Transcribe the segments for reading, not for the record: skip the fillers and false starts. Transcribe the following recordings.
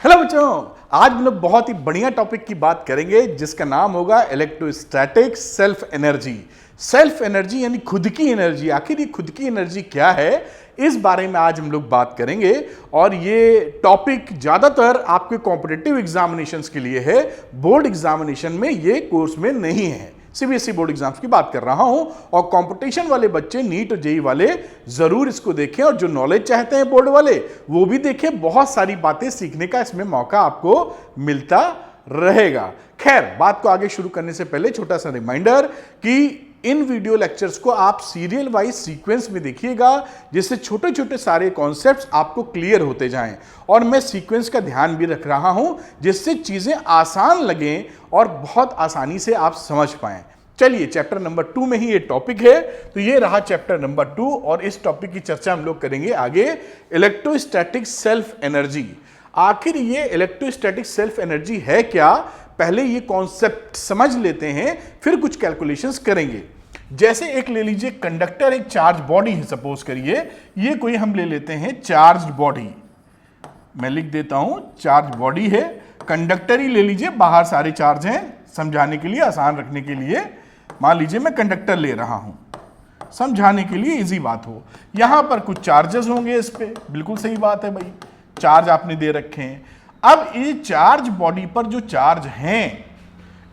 Hello बच्चों, आज हम लोग बहुत ही बढ़िया टॉपिक की बात करेंगे जिसका नाम होगा electrostatic self energy. Self energy यानी खुद की एनर्जी। आखिर ये खुद की एनर्जी क्या है, इस बारे में आज हम लोग बात करेंगे। और ये टॉपिक ज्यादातर आपके कॉम्पिटिटिव एग्जामिनेशंस के लिए है, बोर्ड एग्जामिनेशन में ये कोर्स में नहीं है। सीबीएसई बोर्ड एग्जाम्स की बात कर रहा हूं और कंपटीशन वाले बच्चे, नीट और जेई वाले जरूर इसको देखें और जो नॉलेज चाहते हैं बोर्ड वाले वो भी देखें। बहुत सारी बातें सीखने का इसमें मौका आपको मिलता रहेगा। खैर, बात को आगे शुरू करने से पहले छोटा सा रिमाइंडर कि इन वीडियो लेक्चर्स को आप सीरियल वाइज सीक्वेंस में देखिएगा, जिससे छोटे छोटे सारे कॉन्सेप्ट्स आपको क्लियर होते जाएं। और मैं सीक्वेंस का ध्यान भी रख रहा हूं जिससे चीजें आसान लगें और बहुत आसानी से आप समझ पाएं। चलिए, चैप्टर नंबर 2 में ही ये टॉपिक है, तो ये रहा चैप्टर नंबर 2 और इस टॉपिक की चर्चा हम लोग करेंगे आगे। Electrostatic self energy. आखिर ये इलेक्ट्रोस्टैटिक सेल्फ एनर्जी है क्या, पहले ये कॉन्सेप्ट समझ लेते हैं, फिर कुछ कैलकुलेशंस करेंगे। जैसे एक ले लीजिए कंडक्टर, एक चार्ज बॉडी है, सपोज करिए ये कोई हम ले लेते हैं चार्ज बॉडी। मैं लिख देता हूं चार्ज बॉडी है। कंडक्टर ही ले लीजिए, बाहर सारे चार्ज हैं, समझाने के लिए, आसान रखने के लिए मान लीजिए मैं कंडक्टर ले रहा हूं, समझाने के लिए इजी बात हो। यहां पर कुछ चार्जेस होंगे इस पे, बिल्कुल सही बात है भाई, चार्ज आपने दे रखे हैं। अब ये चार्ज बॉडी पर जो चार्ज हैं,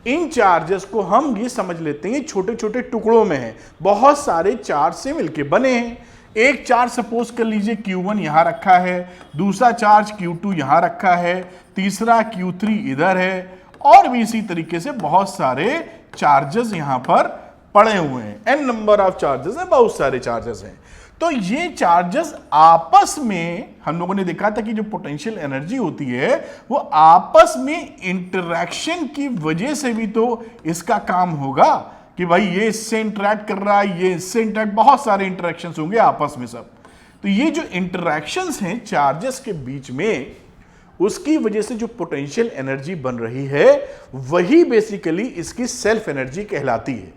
इन चार्जेस को हम ये समझ लेते हैं छोटे छोटे टुकड़ों में है, बहुत सारे चार्ज से मिलके बने हैं। एक चार्ज सपोज कर लीजिए Q1 यहां रखा है, दूसरा चार्ज Q2 यहां रखा है, तीसरा Q3 इधर है, और भी इसी तरीके से बहुत सारे चार्जेस यहां पर पड़े हुए हैं। n नंबर ऑफ चार्जेस है, बहुत सारे चार्जेस हैं। तो ये चार्जेस आपस में, हम लोगों ने देखा था कि जो पोटेंशियल एनर्जी होती है वो आपस में इंटरेक्शन की वजह से भी तो इसका काम होगा कि भाई ये इससे इंटरेक्ट कर रहा है, ये इससे इंटरेक्ट, बहुत सारे इंटरेक्शंस होंगे आपस में सब। तो ये जो इंटरेक्शंस हैं चार्जेस के बीच में, उसकी वजह से जो पोटेंशियल एनर्जी बन रही है वही बेसिकली इसकी सेल्फ एनर्जी कहलाती है।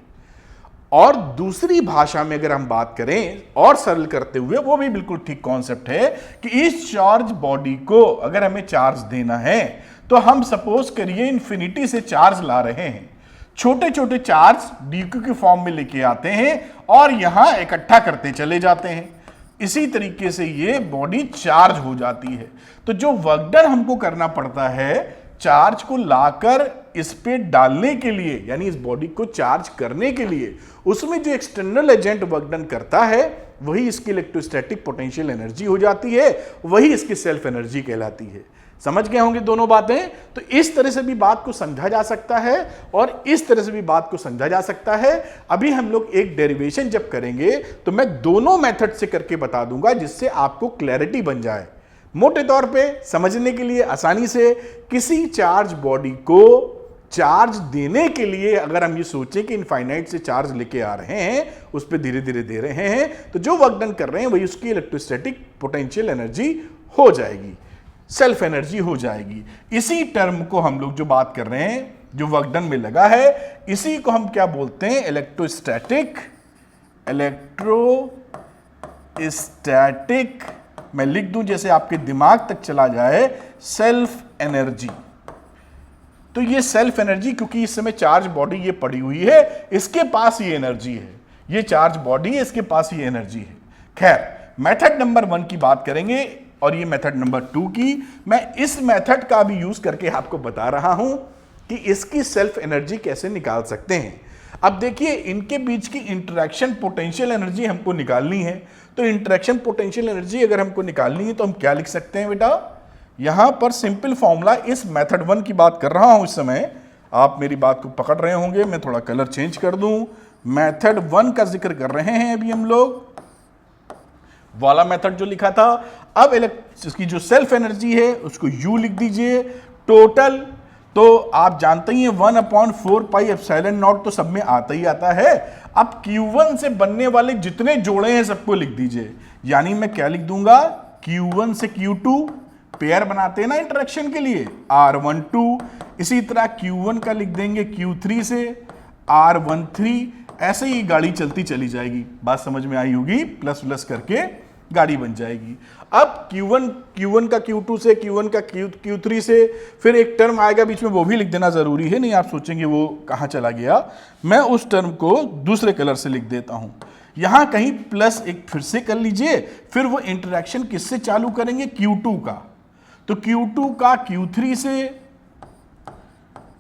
और दूसरी भाषा में अगर हम बात करें और सरल करते हुए, वो भी बिल्कुल ठीक कॉन्सेप्ट है कि इस चार्ज बॉडी को अगर हमें चार्ज देना है तो हम सपोज करिए इंफिनिटी से चार्ज ला रहे हैं, छोटे छोटे चार्ज डीक्यू के फॉर्म में लेके आते हैं और यहां इकट्ठा करते चले जाते हैं। इसी तरीके से ये बॉडी चार्ज हो जाती है। तो जो वर्क डन हमको करना पड़ता है चार्ज को लाकर इस पे डालने के लिए, यानी इस बॉडी को चार्ज करने के लिए, उसमें जो एक्सटर्नल एजेंट वर्क डन करता है वही इसकी इलेक्ट्रोस्टैटिक पोटेंशियल एनर्जी हो जाती है, वही इसकी सेल्फ एनर्जी कहलाती है। समझ गए होंगे दोनों बातें। तो इस तरह से भी बात को समझा जा सकता है और इस तरह से भी बात को समझा जा सकता है। अभी हम लोग एक डेरिवेशन जब करेंगे तो मैं दोनों मेथड से करके बता दूंगा जिससे आपको क्लैरिटी बन जाए। मोटे तौर पे समझने के लिए आसानी से, किसी चार्ज बॉडी को चार्ज देने के लिए अगर हम ये सोचें कि इनफाइनाइट से चार्ज लेके आ रहे हैं, उस पर धीरे धीरे दे रहे हैं, तो जो वर्क डन कर रहे हैं वही उसकी इलेक्ट्रोस्टैटिक पोटेंशियल एनर्जी हो जाएगी, सेल्फ एनर्जी हो जाएगी। इसी टर्म को हम लोग जो बात कर रहे हैं, जो वर्क डन में लगा है, इसी को हम क्या बोलते हैं, इलेक्ट्रोस्टैटिक। मैं लिख दूं जैसे आपके दिमाग तक चला जाए, सेल्फ एनर्जी। तो ये सेल्फ एनर्जी, क्योंकि इस समय चार्ज बॉडी ये पड़ी हुई है, इसके पास ये एनर्जी है, ये चार्ज बॉडी है, इसके पास ये एनर्जी है। खैर, मेथड नंबर 1 की बात करेंगे और ये मेथड नंबर 2 की। मैं इस मेथड का भी यूज करके आपको बता रहा हूं कि इसकी सेल्फ एनर्जी कैसे निकाल सकते हैं। अब देखिए, इनके बीच की इंटरेक्शन पोटेंशियल एनर्जी हमको निकालनी है। तो इंटरेक्शन पोटेंशियल एनर्जी अगर हमको निकालनी है तो हम क्या लिख सकते हैं बेटा, यहां पर सिंपल फॉर्मूला, इस मेथड 1 की बात कर रहा हूं इस समय, आप मेरी बात को पकड़ रहे होंगे। मैं थोड़ा कलर चेंज कर दूं, मेथड 1 का जिक्र कर रहे हैं अभी हम लोग, वाला मेथड जो लिखा था। अब इसकी जो सेल्फ एनर्जी है उसको U लिख दीजिए। टोटल तो आप जानते ही हैं 1/4πε0 तो सब में आता ही आता है। अब Q1 से बनने वाले जितने जोड़े हैं सबको लिख दीजिए। यानी मैं क्या लिख दूंगा, Q1 से Q2 पेयर बनाते हैं ना इंटरेक्शन के लिए, R12। इसी तरह Q1 का लिख देंगे Q3 से R13। ऐसे ही गाड़ी चलती चली जाएगी। बात समझ में आई होगी, प्लस प्लस करके गाड़ी बन जाएगी। अब Q1 का Q2 से, Q1 का Q3 से, फिर एक टर्म आएगा बीच में, वो भी लिख देना जरूरी है, नहीं आप सोचेंगे वो कहाँ चला गया। मैं उस टर्म को दूसरे कलर से लिख देता हूं। यहां कहीं प्लस एक फिर से कर लीजिए, फिर वो इंटरेक्शन किससे चालू करेंगे, Q2 का। तो Q2 का Q3 से,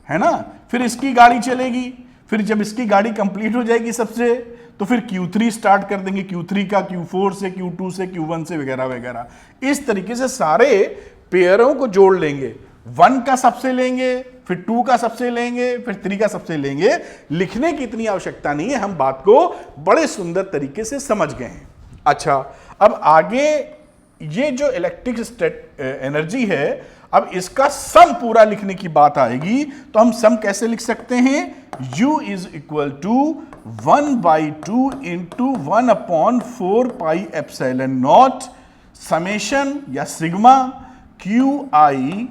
है ना, फिर इसकी गाड़ी चलेगी, फिर जब इसकी गाड़ी कंप्लीट हो जाएगी सबसे, तो फिर Q3 स्टार्ट कर देंगे, Q3 का Q4 से, Q2 से, Q1 से, वगैरह वगैरह। इस तरीके से सारे पेयरों को जोड़ लेंगे, 1 का सबसे लेंगे, फिर 2 का सबसे लेंगे, फिर 3 का सबसे लेंगे। लिखने की इतनी आवश्यकता नहीं है, हम बात को बड़े सुंदर तरीके से समझ गए हैं। अच्छा, अब आगे ये जो इलेक्ट्रिक एनर्जी है, अब इसका सम पूरा लिखने की बात आएगी, तो हम सम कैसे लिख सकते हैं, U is equal to 1/2 into 1/4πε0 summation या सिग्मा QI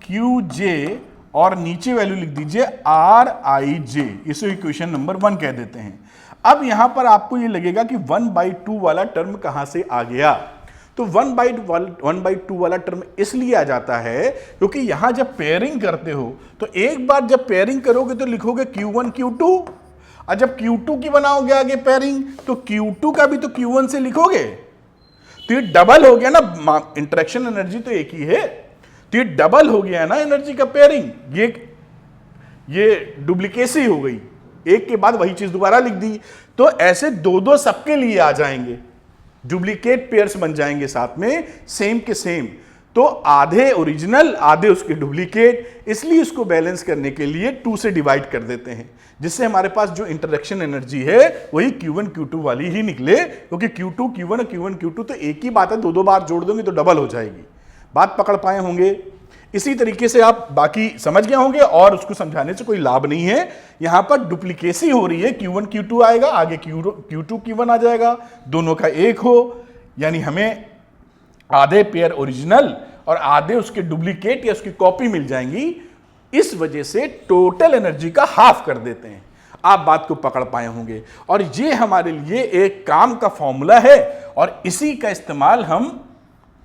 QJ, और नीचे वैल्यू लिख दीजिए RIJ, इसे इक्वेशन नंबर 1 कह देते हैं। अब यहां पर आपको ये लगेगा कि 1/2 वाला टर्म कहां से आ गया, तो 1/2 वाला टर्म इसलिए आ जाता है क्योंकि यहां जब पेयरिंग करते हो तो एक बार जब पेयरिंग करोगे तो लिखोगे Q1 Q2, और जब Q2 की बनाओगे आगे पेयरिंग तो Q2 का भी तो Q1 से लिखोगे, तो ये डबल हो गया ना, इंटरेक्शन एनर्जी तो एक ही है, तो ये डबल हो गया ना एनर्जी का पेयरिंग, ये डुप्लीकेसी हो गई, एक के बाद वही चीज दोबारा लिख दी। तो ऐसे दो दो सबके लिए आ जाएंगे, डुप्लीकेट पेयर्स बन जाएंगे साथ में, सेम के सेम। तो आधे ओरिजिनल आधे उसके डुप्लीकेट, इसलिए इसको बैलेंस करने के लिए 2 से डिवाइड कर देते हैं, जिससे हमारे पास जो इंटरेक्शन एनर्जी है वही Q1 Q2 वाली ही निकले, क्योंकि Q2 Q1 और Q1 Q2 तो एक ही बात है, दो बार जोड़ दोगे तो डबल हो जाएगी। बात पकड़ पाए होंगे। इसी तरीके से आप बाकी समझ गए होंगे और उसको समझाने से कोई लाभ नहीं है। यहां पर डुप्लीकेसी हो रही है, Q1 Q2 आएगा, आगे Q2 Q1 आ जाएगा, दोनों का एक हो, यानी हमें आधे पेयर ओरिजिनल और आधे उसके डुप्लीकेट या उसकी कॉपी मिल जाएंगी। इस वजह से टोटल एनर्जी का हाफ कर देते हैं। आप बात को पकड़ पाए होंगे, और ये हमारे लिए एक काम का फॉर्मूला है, और इसी का इस्तेमाल हम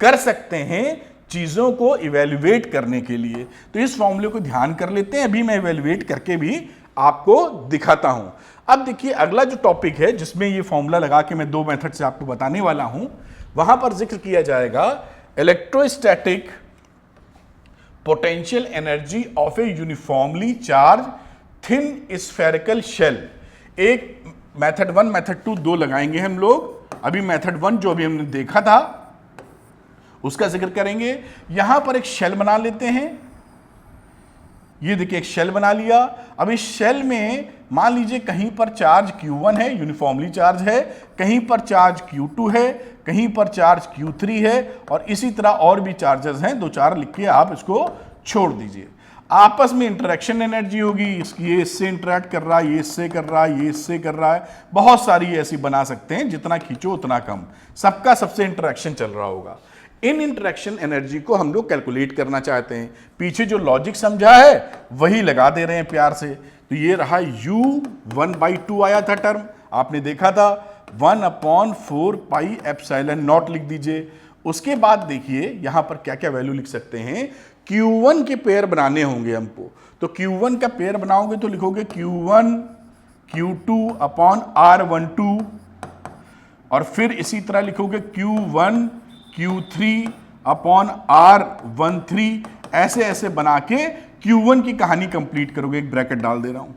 कर सकते हैं चीजों को इवेल्युएट करने के लिए। तो इस फॉर्मूले को ध्यान कर लेते हैं, अभी मैं इवेल्युएट करके भी आपको दिखाता हूं। अब देखिए अगला जो टॉपिक है जिसमें ये फॉर्मूला लगा के मैं 2 मेथड से आपको बताने वाला हूं, वहां पर जिक्र किया जाएगा electrostatic potential energy of a uniformly charged thin spherical shell. एक मेथड 1 मेथड 2 दो लगाएंगे हम लोग। अभी मेथड 1 जो अभी हमने देखा था उसका जिक्र करेंगे। यहां पर एक शेल बना लेते हैं, ये देखिए एक शेल बना लिया। अब इस शेल में मान लीजिए कहीं पर चार्ज Q1 है, यूनिफॉर्मली चार्ज है, कहीं पर चार्ज Q2 है, कहीं पर चार्ज Q3 है, और इसी तरह और भी चार्जेस हैं, 2-4 लिख के आप इसको छोड़ दीजिए। आपस में इंटरेक्शन एनर्जी होगी, ये इससे इंटरेक्ट कर रहा है, ये इससे कर रहा है, ये इससे कर रहा है, बहुत सारी ऐसी बना सकते हैं, जितना खींचो उतना कम, सबका सबसे इंटरेक्शन चल रहा होगा। इन इंटरेक्शन एनर्जी को हम लोग कैलकुलेट करना चाहते हैं। पीछे जो लॉजिक समझा है वही लगा दे रहे हैं प्यार से। तो ये रहा U 1/2 आया था टर्म, आपने देखा था, 1/4πε0 लिख दीजिए। उसके बाद देखिए यहां पर क्या क्या वैल्यू लिख सकते हैं। Q1 के पेयर बनाने होंगे हमको, तो Q1 का पेयर बनाओगे तो लिखोगे Q1 Q2/R12, और फिर इसी तरह लिखोगे Q1 Q3/R13, ऐसे ऐसे बना के Q1 की कहानी कंप्लीट करोगे। एक ब्रैकेट डाल दे रहा हूं,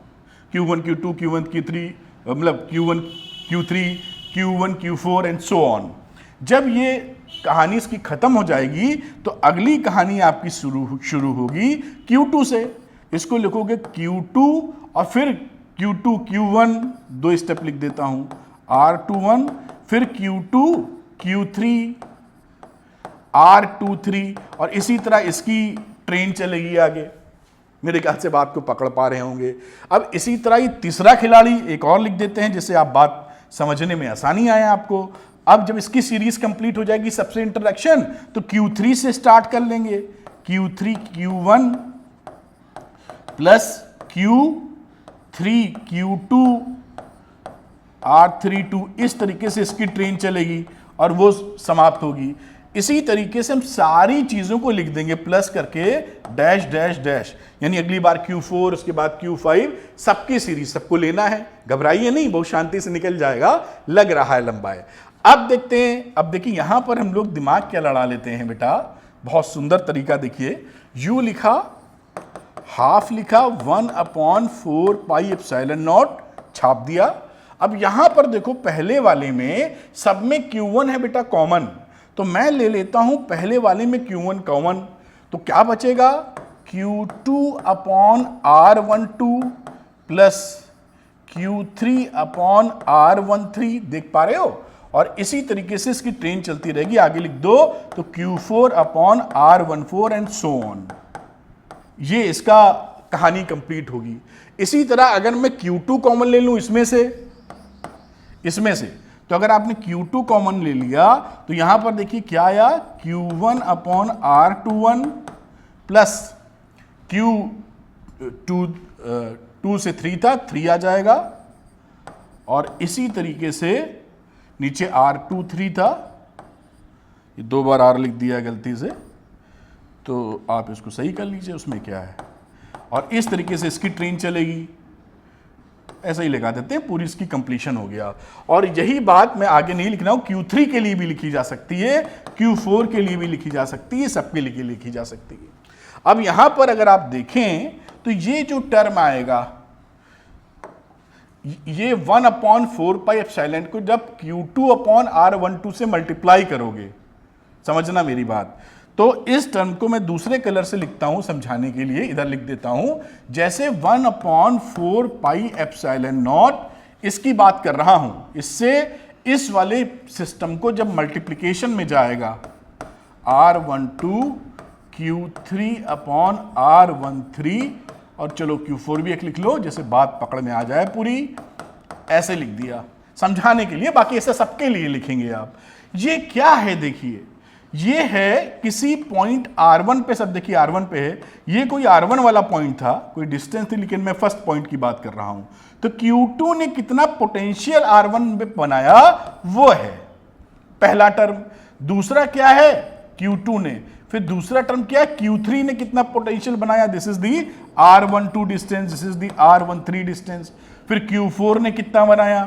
Q1 Q2 Q1 Q3, मतलब Q1 Q3 Q1 Q4 and so on. जब ये कहानी इसकी खत्म हो जाएगी तो अगली कहानी आपकी शुरू होगी Q2 से। इसको लिखोगे Q2 और फिर Q2 Q1, 2 स्टेप लिख देता हूं, R21, फिर Q2 Q3 R23, और इसी तरह इसकी ट्रेन चलेगी आगे। मेरे ख्याल से बात को पकड़ पा रहे होंगे। अब इसी तरह ये तीसरा खिलाड़ी एक और लिख देते हैं, जिससे आप बात समझने में आसानी आए आपको। अब जब इसकी सीरीज कंप्लीट हो जाएगी सबसे इंटरेक्शन, तो Q3 से स्टार्ट कर लेंगे, Q3 Q1 plus Q3 Q2 R32, इस तरीके से इसकी ट्रेन चलेगी। और वो समाप्त होगी। इसी तरीके से हम सारी चीजों को लिख देंगे प्लस करके डैश डैश डैश, यानी अगली बार Q4 उसके बाद Q5, सबकी सीरीज सबको लेना है, घबराइए नहीं, बहुत शांति से निकल जाएगा, लग रहा है लंबा है। अब देखते हैं, अब देखिए यहां पर हम लोग दिमाग क्या लड़ा लेते हैं बेटा, बहुत सुंदर तरीका देखिए, U लिखा, हाफ लिखा, 1/4 पाई एप्सिलॉन नॉट छाप दिया। अब यहां पर देखो पहले वाले में सब में Q1 है बेटा कॉमन, तो मैं ले लेता हूं पहले वाले में Q1 कॉमन, तो क्या बचेगा Q2/R12 प्लस Q3/R13, देख पा रहे हो, और इसी तरीके से इसकी ट्रेन चलती रहेगी, आगे लिख दो तो Q4/R14 एंड सो ऑन। ये इसका कहानी कंप्लीट होगी। इसी तरह अगर मैं Q2 कॉमन ले लूं इसमें से, तो अगर आपने Q2 कॉमन ले लिया तो यहां पर देखिए क्या आया, Q1/R21 प्लस Q2 2 से 3 था, 3 आ जाएगा, और इसी तरीके से नीचे R23 था, ये 2 बार R लिख दिया गलती से, तो आप इसको सही कर लीजिए, उसमें क्या है, और इस तरीके से इसकी ट्रेन चलेगी, ऐसा ही लगा देते हैं, पूरी इसकी कंप्लीशन हो गया। और यही बात मैं आगे नहीं लिख रहा हूं, Q3 के लिए भी लिखी जा सकती है, Q4 के लिए भी लिखी जा सकती है, सबके लिए लिखी जा सकती है। अब यहां पर अगर आप देखें तो ये जो टर्म आएगा, ये 1/4 पाई एप्सिलॉन को जब Q2/R12 से मल्टीप्लाई करोगे, समझना मेरी बात, तो इस टर्म को मैं दूसरे कलर से लिखता हूं समझाने के लिए, इधर लिख देता हूं, जैसे 1/4 पाई एप्सिलॉन नॉट, इसकी बात कर रहा हूं, इससे इस वाले सिस्टम को जब मल्टीप्लिकेशन में जाएगा, R12 Q3/R13, और चलो Q4 भी एक लिख लो, जैसे बात पकड़ में आ जाए पूरी, ऐसे लिख दिया समझाने के लिए, बाकी ऐसा सबके लिए लिखेंगे आप। ये क्या है देखिए, ये है किसी पॉइंट R1 पे, सब देखिए R1 पे है, ये कोई R1 वाला पॉइंट था, कोई डिस्टेंस थी, लेकिन मैं फर्स्ट पॉइंट की बात कर रहा हूं, तो Q2 ने कितना पोटेंशियल R1 पे बनाया वो है पहला टर्म। दूसरा क्या है, Q2 ने, फिर दूसरा टर्म क्या है, Q3 ने कितना पोटेंशियल बनाया, this is the R12 distance, this is the R13 distance, फिर Q4 ने कितना बनाया।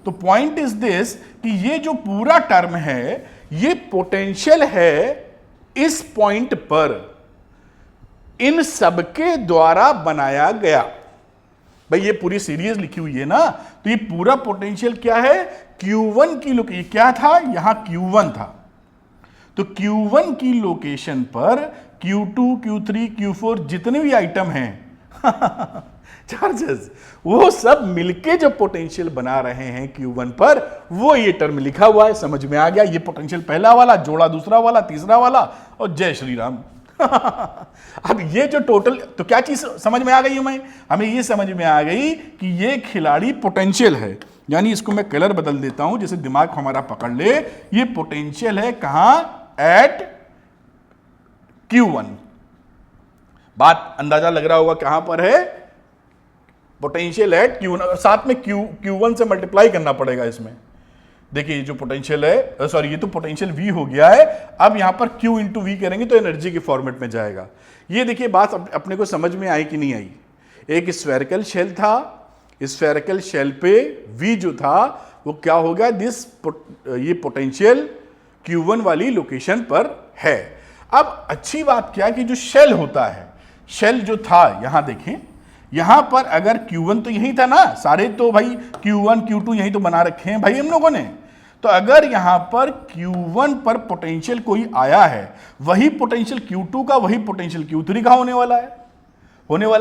तो पॉइंट इज दिस कि ये जो पूरा टर्म है ये पोटेंशियल है इस पॉइंट पर, इन सबके द्वारा बनाया गया। भाई ये पूरी सीरीज लिखी हुई है ना, तो ये पूरा पोटेंशियल क्या है, Q1 की लोकेशन, क्या था यहां Q1 था, तो Q1 की लोकेशन पर Q2 Q3 Q4 जितने भी आइटम हैं चार्जेस, वो सब मिलके जो पोटेंशियल बना रहे हैं Q1 पर, वो ये टर्म लिखा हुआ है, समझ में आ गया। ये पोटेंशियल पहला वाला जोड़ा दूसरा वाला तीसरा वाला, और जय श्री राम अब ये जो टोटल, तो क्या चीज समझ में आ गई हमें ये समझ में आ गई कि ये खिलाड़ी पोटेंशियल है, यानी इसको मैं कलर बदल देता हूं जैसे दिमाग हमारा पकड़ ले, ये पोटेंशियल है कहां, एट Q1। बात अंदाजा लग रहा होगा कहां पर है, पोटेंशियल एट Q1, साथ में Q1 से मल्टीप्लाई करना पड़ेगा इसमें। देखिए जो पोटेंशियल है, सॉरी ये तो पोटेंशियल V हो गया है, अब यहां पर Q इंटू V करेंगे तो एनर्जी के फॉर्मेट में जाएगा। ये देखिए बात अपने को समझ में आई कि नहीं आई। एक स्फेरिकल शेल था, स्फेरिकल शेल पे V जो था वो क्या हो गया, ये पोटेंशियल Q1 वाली लोकेशन पर है। अब अच्छी बात क्या कि जो शेल होता है, शेल जो था यहां देखें, यहां पर अगर Q1 तो यही था ना, सारे तो भाई Q1 Q2 यही तो बना रखे हैं भाई हम लोगों ने, तो अगर यहां पर Q1 पर पोटेंशियल कोई आया है, वही पोटेंशियल Q2 का वही पोटेंशियल Q3 का होने वाला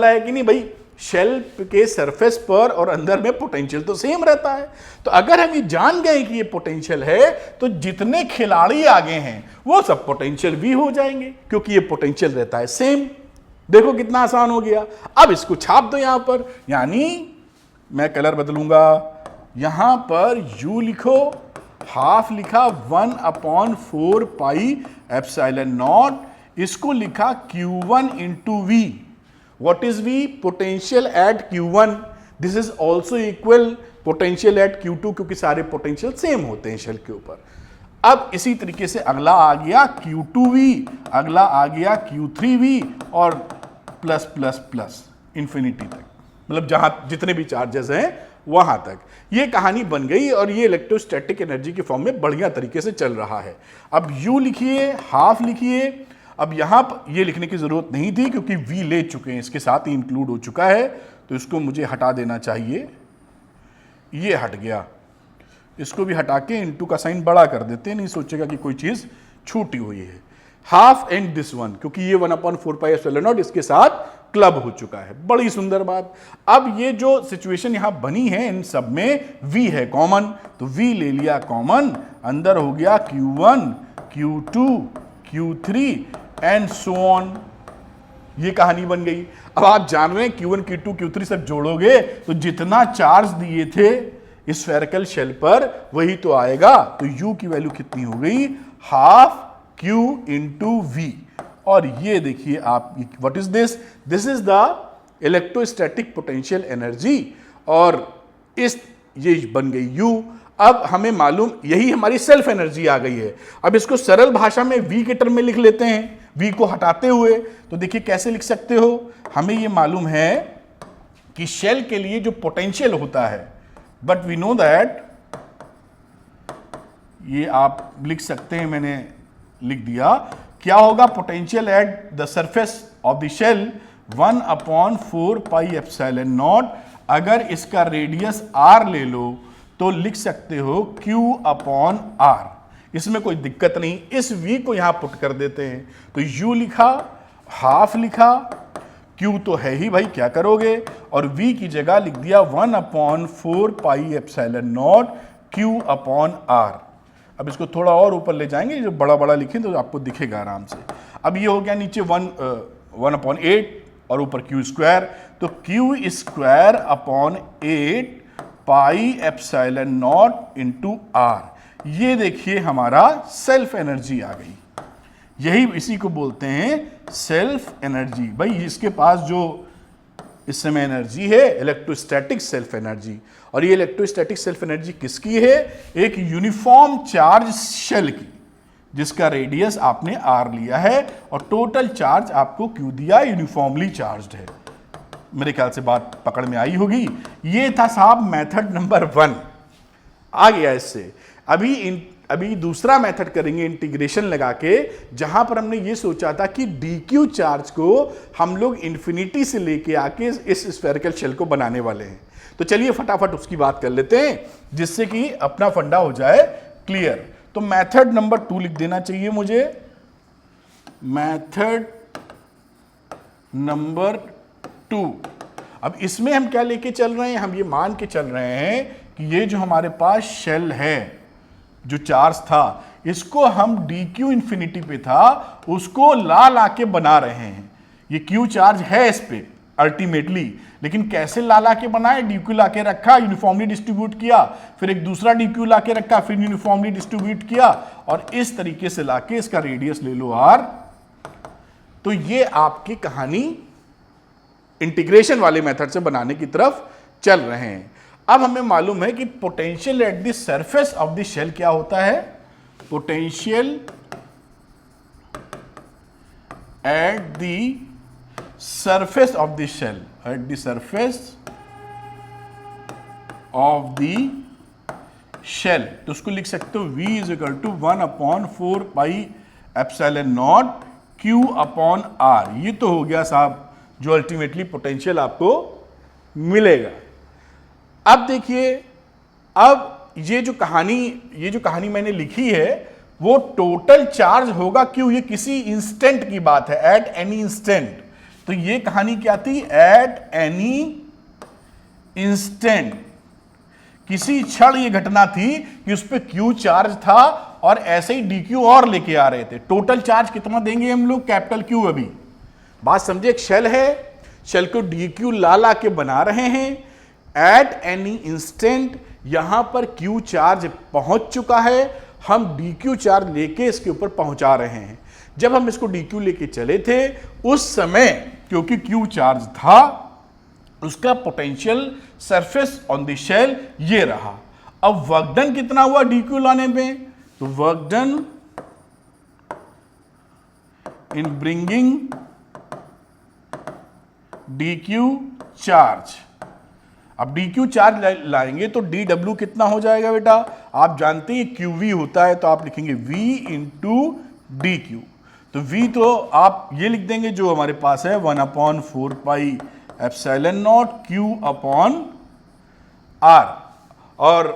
है कि नहीं भाई। शेल के सरफेस पर और अंदर में पोटेंशियल तो सेम रहता है, तो अगर हम ये जान गए कि ये पोटेंशियल है, तो जितने खिलाड़ी आगे हैं वो सब पोटेंशियल V हो जाएंगे, क्योंकि ये पोटेंशियल रहता है सेम। देखो कितना आसान हो गया। अब इसको छाप दो यहां पर, यानी मैं कलर बदलूंगा, यहां पर U लिखो, हाफ लिखा 1/4 पाई एप्सिलॉन नॉट, इसको लिखा Q1 into V। What is V? Potential at Q1. This is also equal potential at Q2, क्योंकि सारे पोटेंशियल सेम होते हैं शेल के ऊपर। अब इसी तरीके से अगला आ गया Q2V, अगला आ गया Q3V और प्लस प्लस प्लस इंफिनिटी तक, मतलब जहां जितने भी चार्जेस हैं वहां तक ये कहानी बन गई और ये इलेक्ट्रोस्टैटिक एनर्जी के फॉर्म में बढ़िया तरीके से चल रहा है। अब U लिखिए, हाफ लिखिए। अब यहां पर ये लिखने की जरूरत नहीं थी क्योंकि V ले चुके हैं, इसके साथ ही इंक्लूड हो चुका है, तो इसको मुझे हटा देना चाहिए। ये हट गया, इसको भी हटा के इनटू का साइन बड़ा कर देते हैं, नहीं सोचेगा कि कोई चीज छूटी हुई है। हाफ एंड दिस वन, क्योंकि ये 1/4 पाई एप्सिलॉन नॉट इसके साथ क्लब हो चुका है। बड़ी सुंदर बात। अब ये जो सिचुएशन यहां बनी है इन सब में V है कॉमन, तो V ले लिया कॉमन, अंदर हो गया Q1, Q2, Q3 and so on. ये कहानी बन गई। अब आप जान रहे हैं Q1, Q2, Q3 सब जोड़ोगे तो जितना चार्ज दिए थे इस स्फेरिकल शेल पर वही तो आएगा। तो U की वैल्यू कितनी हो गई? Half Q into V। और ये देखिए आप, what is this? This is the electrostatic potential energy और इस ये बन गई U। अब हमें मालूम, यही हमारी सेल्फ एनर्जी आ गई है। अब इसको सरल भाषा में V के टर्म में लिख लेते हैं, V को हटाते हुए। तो देखिए कैसे लिख सकते हो, हमें ये मालूम है कि शेल के लिए जो पोटेंशियल होता है, बट वी नो दैट, ये आप लिख सकते हैं, मैंने लिख दिया, क्या होगा potential at the surface of the shell 1/4 pi epsilon naught. अगर इसका रेडियस r ले लो तो लिख सकते हो Q/r। इसमें कोई दिक्कत नहीं, इस V को यहां पुट कर देते हैं। तो U लिखा, हाफ लिखा, Q तो है ही भाई, क्या करोगे, और V की जगह लिख दिया 1/4 पाई एप्सिलॉन नॉट Q/r। अब इसको थोड़ा और ऊपर ले जाएंगे, जो बड़ा बड़ा लिखें तो आपको दिखेगा आराम से। अब ये हो गया नीचे 1/8 और ऊपर Q², तो Q²/8 पाई एप्सिलॉन नॉट इंटू r। ये देखिए हमारा सेल्फ एनर्जी आ गई। यही इसी को बोलते हैं सेल्फ एनर्जी। भाई इसके पास जो इस समय एनर्जी है इलेक्ट्रोस्टैटिक सेल्फ एनर्जी, और ये इलेक्ट्रोस्टैटिक सेल्फ एनर्जी किसकी है? एक यूनिफॉर्म चार्ज शेल की, जिसका रेडियस आपने r लिया है और टोटल चार्ज आपको Q दिया, यूनिफॉर्मली चार्ज्ड है। मेरे ख्याल से बात पकड़ में आई होगी। ये था साहब मेथड नंबर 1 आ गया इससे। अभी दूसरा मेथड करेंगे इंटीग्रेशन लगा के, जहां पर हमने ये सोचा था कि dq चार्ज को हम लोग इंफिनिटी से लेके आके इस स्फेरिकल शेल को बनाने वाले हैं। तो चलिए फटाफट उसकी बात कर लेते हैं, जिससे कि अपना फंडा हो जाए क्लियर। तो मेथड नंबर 2 लिख देना चाहिए मुझे। Method number 2। अब इसमें हम क्या लेके चल रहे हैं? हम ये मान के चल रहे हैं कि ये जो हमारे पास शेल है, जो चार्ज था, इसको हम dq इंफिनिटी पे था उसको ला के बना रहे हैं। ये q चार्ज है इस पे अल्टीमेटली, लेकिन कैसे ला के बनाए? dq ला के रखा, यूनिफॉर्मली डिस्ट्रीब्यूट किया, फिर एक दूसरा dq ला के रखा, फिर यूनिफॉर्मली डिस्ट्रीब्यूट किया, और इस तरीके से लाके इसका रेडियस ले लो r। तो ये आपकी कहानी इंटीग्रेशन वाले मेथड से बनाने की तरफ चल रहे हैं। अब हमें मालूम है कि potential at the surface of the shell क्या होता है? Potential at the surface of the shell, at the surface of the shell, तो उसको लिख सकते हो V is equal to 1/4 pi epsilon not Q/r। ये तो हो गया साहब जो अल्टीमेटली पोटेंशियल आपको मिलेगा। अब देखिए, अब ये जो कहानी मैंने लिखी है वो टोटल चार्ज होगा क्यों? ये किसी इंस्टेंट की बात है, एट एनी इंस्टेंट। तो ये कहानी क्या थी? एट एनी इंस्टेंट, किसी क्षण ये घटना थी कि उस पर Q चार्ज था और ऐसे ही dq और लेके आ रहे थे। टोटल चार्ज कितना देंगे हम लोग? Capital Q। अभी बात समझे, एक शेल है, शेल को dq ला के बना रहे हैं। एट एनी इंस्टेंट यहां पर Q चार्ज पहुंच चुका है, हम dq चार्ज लेके इसके ऊपर पहुंचा रहे हैं। जब हम इसको dq लेके चले थे उस समय क्योंकि Q चार्ज था, उसका potential surface on the shell ये रहा। अब वर्क डन कितना हुआ dq लाने में? तो work done in bringing dq charge. अब dq चार्ज लाएंगे तो dw कितना हो जाएगा बेटा? आप जानते हैं qv होता है, तो आप लिखेंगे v इंटू dq। तो v तो आप ये लिख देंगे जो हमारे पास है 1/4 pi epsilon naught q upon r। और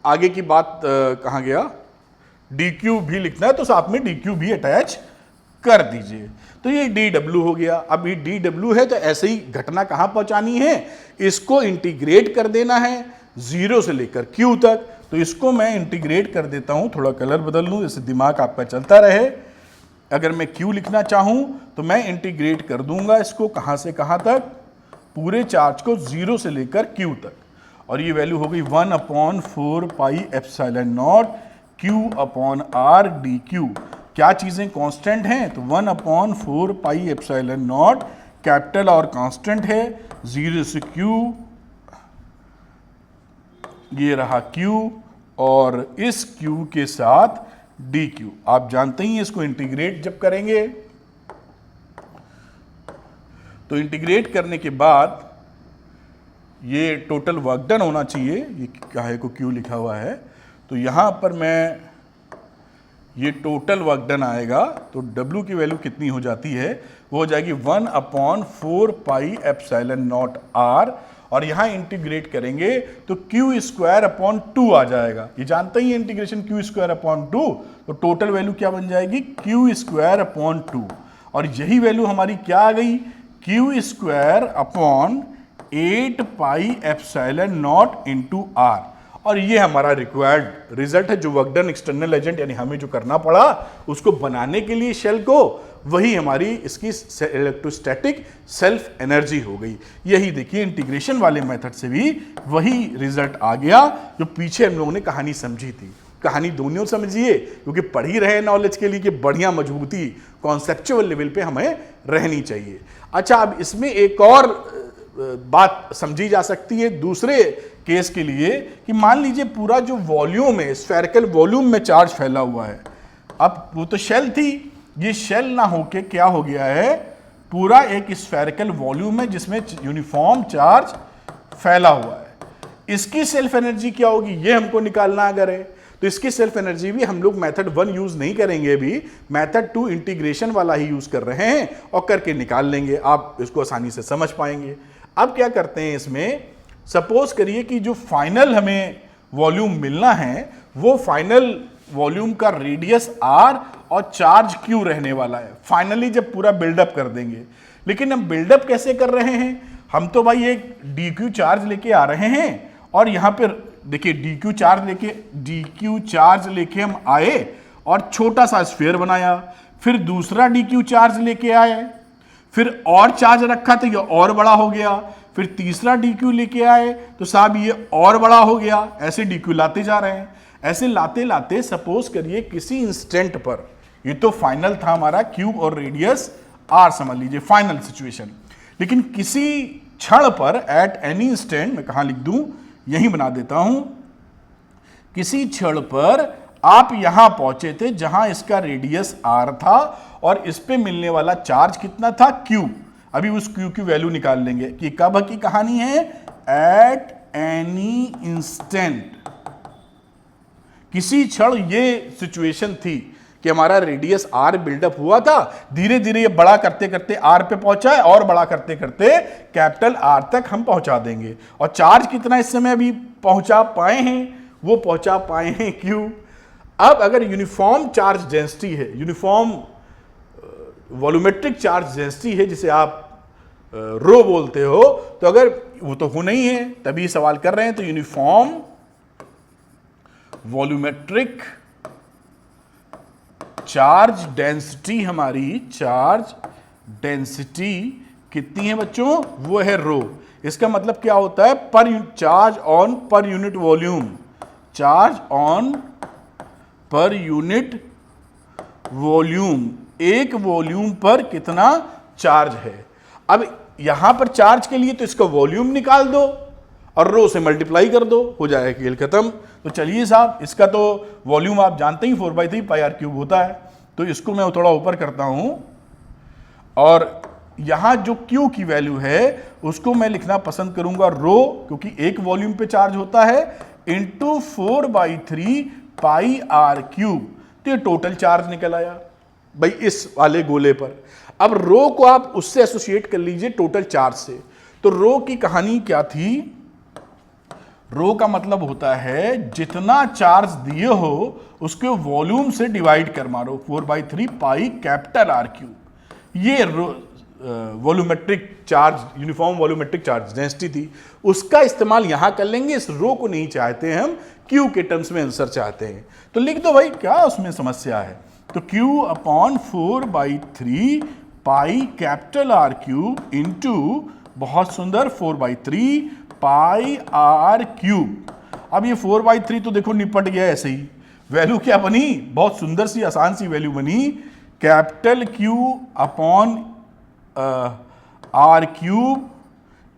आगे की बात कहाँ गया? dq भी लिखना है तो साथ में dq भी अटैच कर दीजिए। तो ये dw हो गया। अब ये dw है तो ऐसे ही घटना कहां पहुंचानी है? इसको इंटीग्रेट कर देना है 0 से लेकर q तक। तो इसको मैं इंटीग्रेट कर देता हूं, थोड़ा कलर बदल लूं जैसे दिमाग आपका चलता रहे। अगर मैं q लिखना चाहूं तो मैं इंटीग्रेट कर दूंगा इसको कहां से कहां तक? पूरे चार्ज को 0 से लेकर q तक। और ये वैल्यू हो गई 1/4 pi epsilon naught q upon r dq। क्या चीजें कांस्टेंट हैं? तो 1/4 पाई एप्सिलॉन नॉट कैपिटल और कांस्टेंट है, 0 से q, ये रहा q और इस q के साथ dq। आप जानते ही इसको इंटीग्रेट जब करेंगे तो इंटीग्रेट करने के बाद ये टोटल वर्क डन होना चाहिए। ये काहे को q लिखा हुआ है, तो यहां पर मैं ये टोटल वर्क डन आएगा। तो W की वैल्यू कितनी हो जाती है? वो हो जाएगी 1/4 पाई एप्सिलॉन नॉट r। और यहां इंटीग्रेट करेंगे तो q स्क्वायर अपॉन 2 आ जाएगा। ये जानते ही इंटीग्रेशन q स्क्वायर अपॉन 2, तो टोटल वैल्यू क्या बन जाएगी? q square upon 2। और यही वैल्यू हमारी क्या आ गई? q square upon 8 pi epsilon naught into r। और ये हमारा रिक्वायर्ड रिजल्ट है, जो वर्क डन एक्सटर्नल एजेंट यानी हमें जो करना पड़ा उसको बनाने के लिए शेल को, वही हमारी इसकी इलेक्ट्रोस्टैटिक सेल्फ एनर्जी हो गई। यही देखिए इंटीग्रेशन वाले मेथड से भी वही रिजल्ट आ गया जो पीछे हम लोगों ने कहानी समझी थी। कहानी दोनों समझिए क्योंकि पढ़ ही रहे नॉलेज के लिए कि बढ़िया मजबूती कॉन्सेप्चुअल लेवल पे हमें रहनी चाहिए। अच्छा, अब इसमें एक और बात समझी जा सकती है दूसरे केस के लिए कि मान लीजिए पूरा जो वॉल्यूम है, स्फेरिकल वॉल्यूम में चार्ज फैला हुआ है। अब वो तो शेल थी, ये शेल ना होके क्या हो गया है? पूरा एक स्फेरिकल वॉल्यूम है जिसमें यूनिफॉर्म चार्ज फैला हुआ है। इसकी सेल्फ एनर्जी क्या होगी ये हमको निकालना अगर है, तो इसकी सेल्फ एनर्जी भी हम लोग मेथड 1 यूज नहीं करेंगे, भी मेथड 2 इंटीग्रेशन वाला ही यूज कर रहे हैं और करके निकाल लेंगे। आप इसको आसानी से समझ पाएंगे। अब क्या करते हैं इसमें, सपोज करिए कि जो फाइनल हमें वॉल्यूम मिलना है वो फाइनल वॉल्यूम का रेडियस r और चार्ज q रहने वाला है फाइनली जब पूरा बिल्डअप कर देंगे। लेकिन हम बिल्डअप कैसे कर रहे हैं? हम तो भाई एक dq चार्ज लेके आ रहे हैं और यहां पर देखिए dq चार्ज लेके हम आए और छोटा सा स्फीयर बनाया, फिर दूसरा dq चार्ज लेके आए, फिर और चार्ज रखा तो ये और बड़ा हो गया, फिर तीसरा dq लेके आए तो साहब ये और बड़ा हो गया। ऐसे dq लाते जा रहे हैं। ऐसे लाते लाते सपोज करिए किसी इंस्टेंट पर, ये तो फाइनल था हमारा q और रेडियस r समझ लीजिए फाइनल सिचुएशन, लेकिन किसी क्षण पर एट एनी इंस्टेंट, मैं कहां लिख दूं, यही बना देता हूं, किसी क्षण पर आप यहां पहुंचे थे जहां इसका रेडियस r था और इस पे मिलने वाला चार्ज कितना था? q। अभी उस q की वैल्यू निकाल लेंगे कि कब की कहानी है? At any instant. किसी क्षण ये सिचुएशन थी कि हमारा रेडियस r बिल्डअप हुआ था, धीरे धीरे ये बड़ा करते करते r पे पहुंचा है और बड़ा करते करते कैपिटल R तक हम पहुंचा देंगे। और चार्ज कितना इस समय अभी पहुंचा पाए हैं? वो पहुंचा पाए हैं q। अब अगर यूनिफॉर्म चार्ज डेंसिटी है, यूनिफॉर्म वॉल्यूमेट्रिक चार्ज डेंसिटी है जिसे आप रो बोलते हो, तो अगर वो तो हो नहीं है तभी सवाल कर रहे हैं, तो यूनिफॉर्म वॉल्यूमेट्रिक चार्ज डेंसिटी, हमारी चार्ज डेंसिटी कितनी है बच्चों? वो है रो। इसका मतलब क्या होता है? पर charge on per unit volume, charge on per unit volume, एक वॉल्यूम पर कितना चार्ज है। अब यहां पर चार्ज के लिए तो इसका वॉल्यूम निकाल दो और रो से मल्टीप्लाई कर दो, हो जाएगा खेल खत्म। तो चलिए साहब, इसका तो वॉल्यूम आप जानते ही 4/3 पाई आर क्यूब होता है। तो इसको मैं थोड़ा ऊपर करता हूं और यहां जो Q की वैल्यू है उसको मैं लिखना पसंद करूंगा रो, क्योंकि एक वॉल्यूम पे चार्ज होता है, इंटू 4/3 पाई आर क्यूब। तो ये टोटल चार्ज निकल आया भाई इस वाले गोले पर। अब रो को आप उससे एसोसिएट कर लीजिए टोटल चार्ज से। तो रो की कहानी क्या थी? रो का मतलब होता है जितना चार्ज दिए हो उसके वॉल्यूम से डिवाइड कर मारो, 4/3 पाई कैपिटल आर क्यूब। ये volumetric charge, uniform volumetric charge density थी। उसका इस्तेमाल यहां कर लेंगे। इस रो को नहीं चाहते हैं हम, क्यू के टर्म्स में आंसर चाहते हैं। तो लिख दो भाई, क्या उसमें समस्या है? तो Q upon 4/3 pi capital R cube into बहुत सुंदर 4/3 पाई आर क्यूब। अब ये 4/3 तो देखो निपट गया ऐसे ही। वैल्यू क्या बनी? बहुत सुंदर सी आसान सी वैल्यू बनी, capital Q upon r cube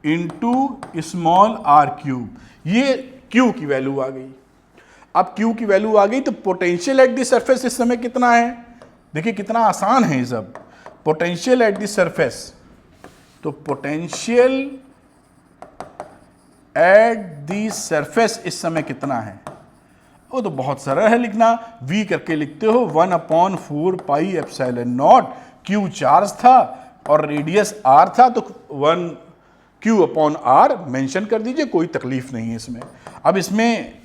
into small r cube. ये Q की वैल्यू आ गई। अब Q की वैल्यू आ गई तो पोटेंशियल एट द सरफेस इस समय कितना है? देखिए कितना आसान है ये सब। पोटेंशियल एट द सरफेस, तो पोटेंशियल एट द सरफेस इस समय कितना है? वो तो बहुत सरल है लिखना, V करके लिखते हो 1/4 pi epsilon naught. Q charge था और रेडियस R था, तो 1 Q अपॉन R मेंशन कर दीजिए, कोई तकलीफ नहीं है इसमें। अब इसमें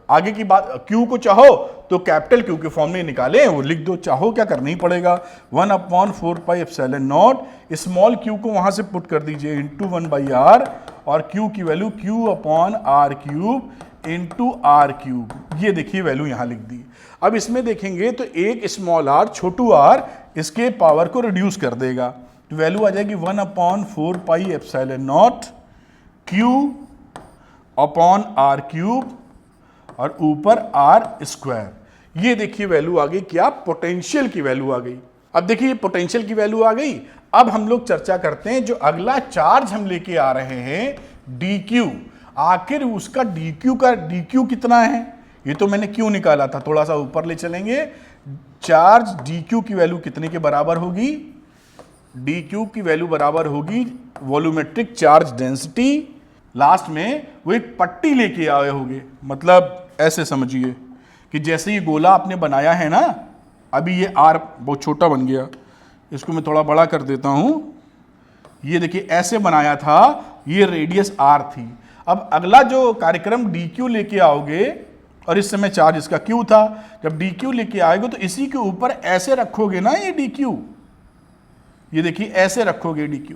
आगे की बात, Q को चाहो तो कैपिटल Q के फॉर्म में निकालें, वो लिख दो, चाहो क्या करना ही पड़ेगा 1/4 pi epsilon not. Small q को वहां से पुट कर दीजिए इंटू 1/r, और Q की value Q upon r cube into r cube. ये देखिए वैल्यू यहां लिख दी। अब इसमें देखेंगे तो एक स्मॉल r छोटू r इसके पावर को रिड्यूस कर देगा, तो वैल्यू आ जाएगी 1/4 pi epsilon naught Q upon r cube और ऊपर आर स्क्वायर। ये देखिए वैल्यू आ गई क्या? पोटेंशियल की वैल्यू आ गई। अब देखिए पोटेंशियल की वैल्यू आ गई। अब हम लोग चर्चा करते हैं जो अगला चार्ज हम लेके आ रहे हैं dq, आखिर उसका dq कितना है? ये तो मैंने क्यों निकाला था, थोड़ा सा ऊपर ले चलेंगे। चार्ज dq की वैल्यू कितने के बराबर होगी? dq की वैल्यू बराबर होगी वॉल्यूमेट्रिक चार्ज डेंसिटी। लास्ट में वो एक पट्टी लेके आए होंगे, मतलब ऐसे समझिए कि जैसे ये गोला आपने बनाया है ना, अभी ये R बहुत छोटा बन गया, इसको मैं थोड़ा बड़ा कर देता हूं। ये देखिए ऐसे बनाया था, ये रेडियस R थी। अब अगला जो कार्यक्रम dq लेके आओगे, और इस समय चार्ज इसका q था, जब dq लेके आएगे तो इसी के ऊपर ऐसे रखोगे ना ये dq, ये देखिए ऐसे रखोगे dq।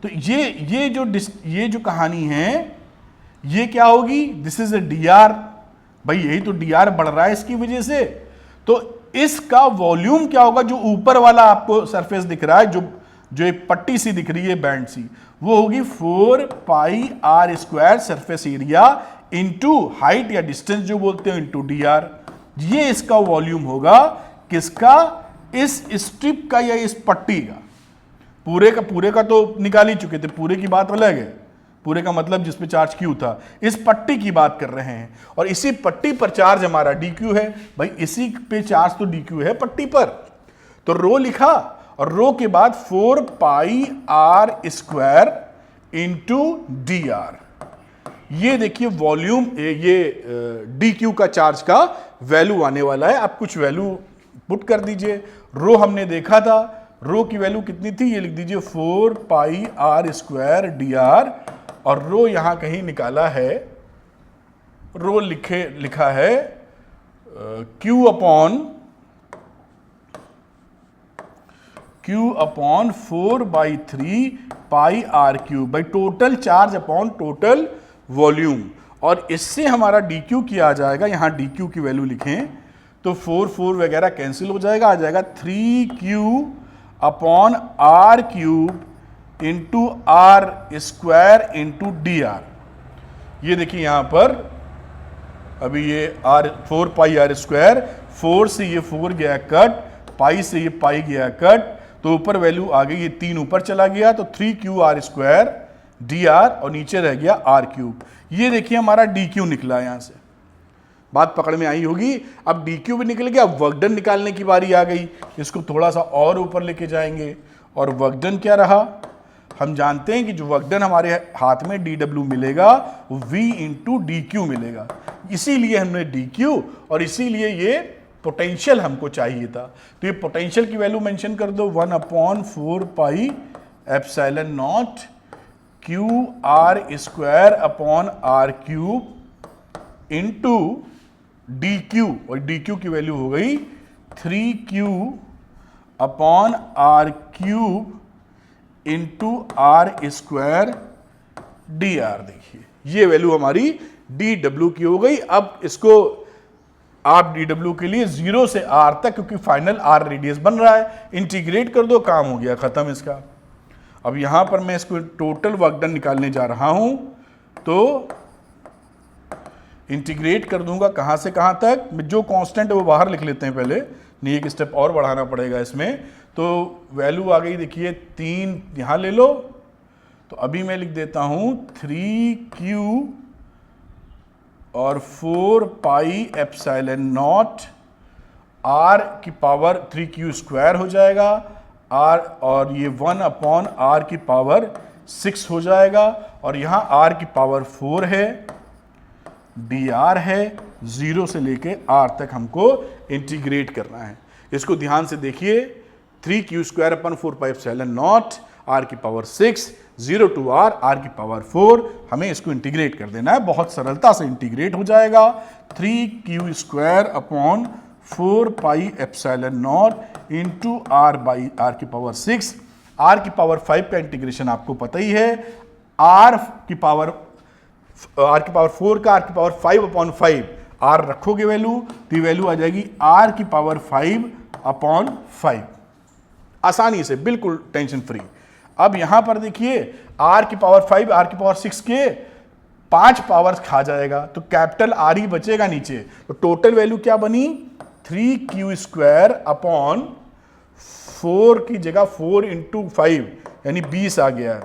तो ये जो कहानी है ये क्या होगी? This is a dr। भाई यही तो dr बढ़ रहा है इसकी वजह से। तो इसका वॉल्यूम क्या होगा? जो ऊपर वाला आपको सरफेस दिख रहा है, जो एक पट्टी सी दिख रही है बैंड सी, वो होगी 4 pi r square surface area into height या डिस्टेंस जो बोलते हैं इंटू dr। ये इसका वॉल्यूम होगा। किसका? इस स्ट्रिप का या इस पट्टी का। पूरे का तो निकाल ही चुके थे, पूरे की बात अलग है। पूरे का मतलब जिस पे चार्ज Q था, इस पट्टी की बात कर रहे हैं, और इसी पट्टी पर चार्ज हमारा dq है। भाई इसी पे चार्ज तो dq है पट्टी पर। तो रो लिखा, और रो के बाद 4 pi r square into dr। ये देखिए वॉल्यूम, ये dq का चार्ज का वैल्यू आने वाला है। आप कुछ वैल्यू पुट कर दीजिए। रो हमने देखा था, रो की वैल्यू कितनी थी? ये लिख दीजिए 4 पाई आर स्क्वायर dr, और रो यहां कहीं निकाला है, रो लिखा है Q upon 4/3 pi r cube by total charge upon total volume. और इससे हमारा dq किया जाएगा, यहां dq की वैल्यू लिखें तो 4 वगैरह कैंसिल हो जाएगा, आ जाएगा 3Q upon r cube into r square into dr। ये देखिए यहां पर अभी ये 4 पाई आर स्क्वायर, 4 से ये 4 गया कट, पाई से ये पाई गया कट, तो ऊपर वैल्यू आ गई, ये 3 ऊपर चला गया, तो 3Q आर स्क्वायर dr और नीचे रह गया r क्यूब। ये देखिए हमारा dq निकला यहां से, बात पकड़ में आई होगी। अब dq भी निकल गया, अब वर्क डन निकालने की बारी आ गई। इसको थोड़ा सा और ऊपर लेके जाएंगे और वर्क डन क्या रहा, हम जानते हैं कि जो वर्क डन हमारे हाथ में dw मिलेगा वो v इंटू डी मिलेगा, इसीलिए हमने dq और इसीलिए ये पोटेंशियल हमको चाहिए था। तो ये पोटेंशियल की वैल्यू मेंशन कर दो, 1/4 pi epsilon naught Q r square upon r cube into d Q, और डी क्यू की वैल्यू हो गई 3q upon r cube into r square d r. देखिए ये वैल्यू हमारी डी डब्ल्यू की हो गई। अब इसको आप डी डब्ल्यू के लिए 0 से r तक, क्योंकि फाइनल r रेडियस बन रहा है, इंटीग्रेट कर दो, काम हो गया खत्म इसका। अब यहां पर मैं इसको टोटल वर्क डन निकालने जा रहा हूं, तो इंटीग्रेट कर दूंगा कहां से कहां तक, जो कांस्टेंट है वो बाहर लिख लेते हैं पहले, नहीं एक स्टेप और बढ़ाना पड़ेगा इसमें। तो वैल्यू आ गई, देखिए 3 यहां ले लो, तो अभी मैं लिख देता हूं 3q और 4 पाई एप्सिलॉन नॉट r की पावर 3q स्क्वायर हो जाएगा, r और ये 1/r की पावर 6 हो जाएगा, और यहाँ r की पावर 4 है, dr है, 0 से लेके r तक हमको इंटीग्रेट करना है। इसको ध्यान से देखिए, 3q square upon 4 pi epsilon not r की पावर 6, 0 टू r की पावर 4, हमें इसको इंटीग्रेट कर देना है। बहुत सरलता से इंटीग्रेट हो जाएगा, 3q square upon 4 pi epsilon naught into r by r की पावर 6, r की पावर 5 का इंटीग्रेशन आपको पता ही है, r की पावर 4 का r की पावर 5/5, r रखोगे वैल्यू तो ये वैल्यू आ जाएगी r की पावर 5/5, आसानी से, बिल्कुल टेंशन फ्री। अब यहां पर देखिए r की पावर 5 r की पावर 6 के 5 पावर्स खा जाएगा, तो कैपिटल R ही बचेगा नीचे। तो टोटल वैल्यू क्या बनी, 3q स्क्वायर अपॉन 4 की जगह 4 इंटू 5 यानी 20 आ गया,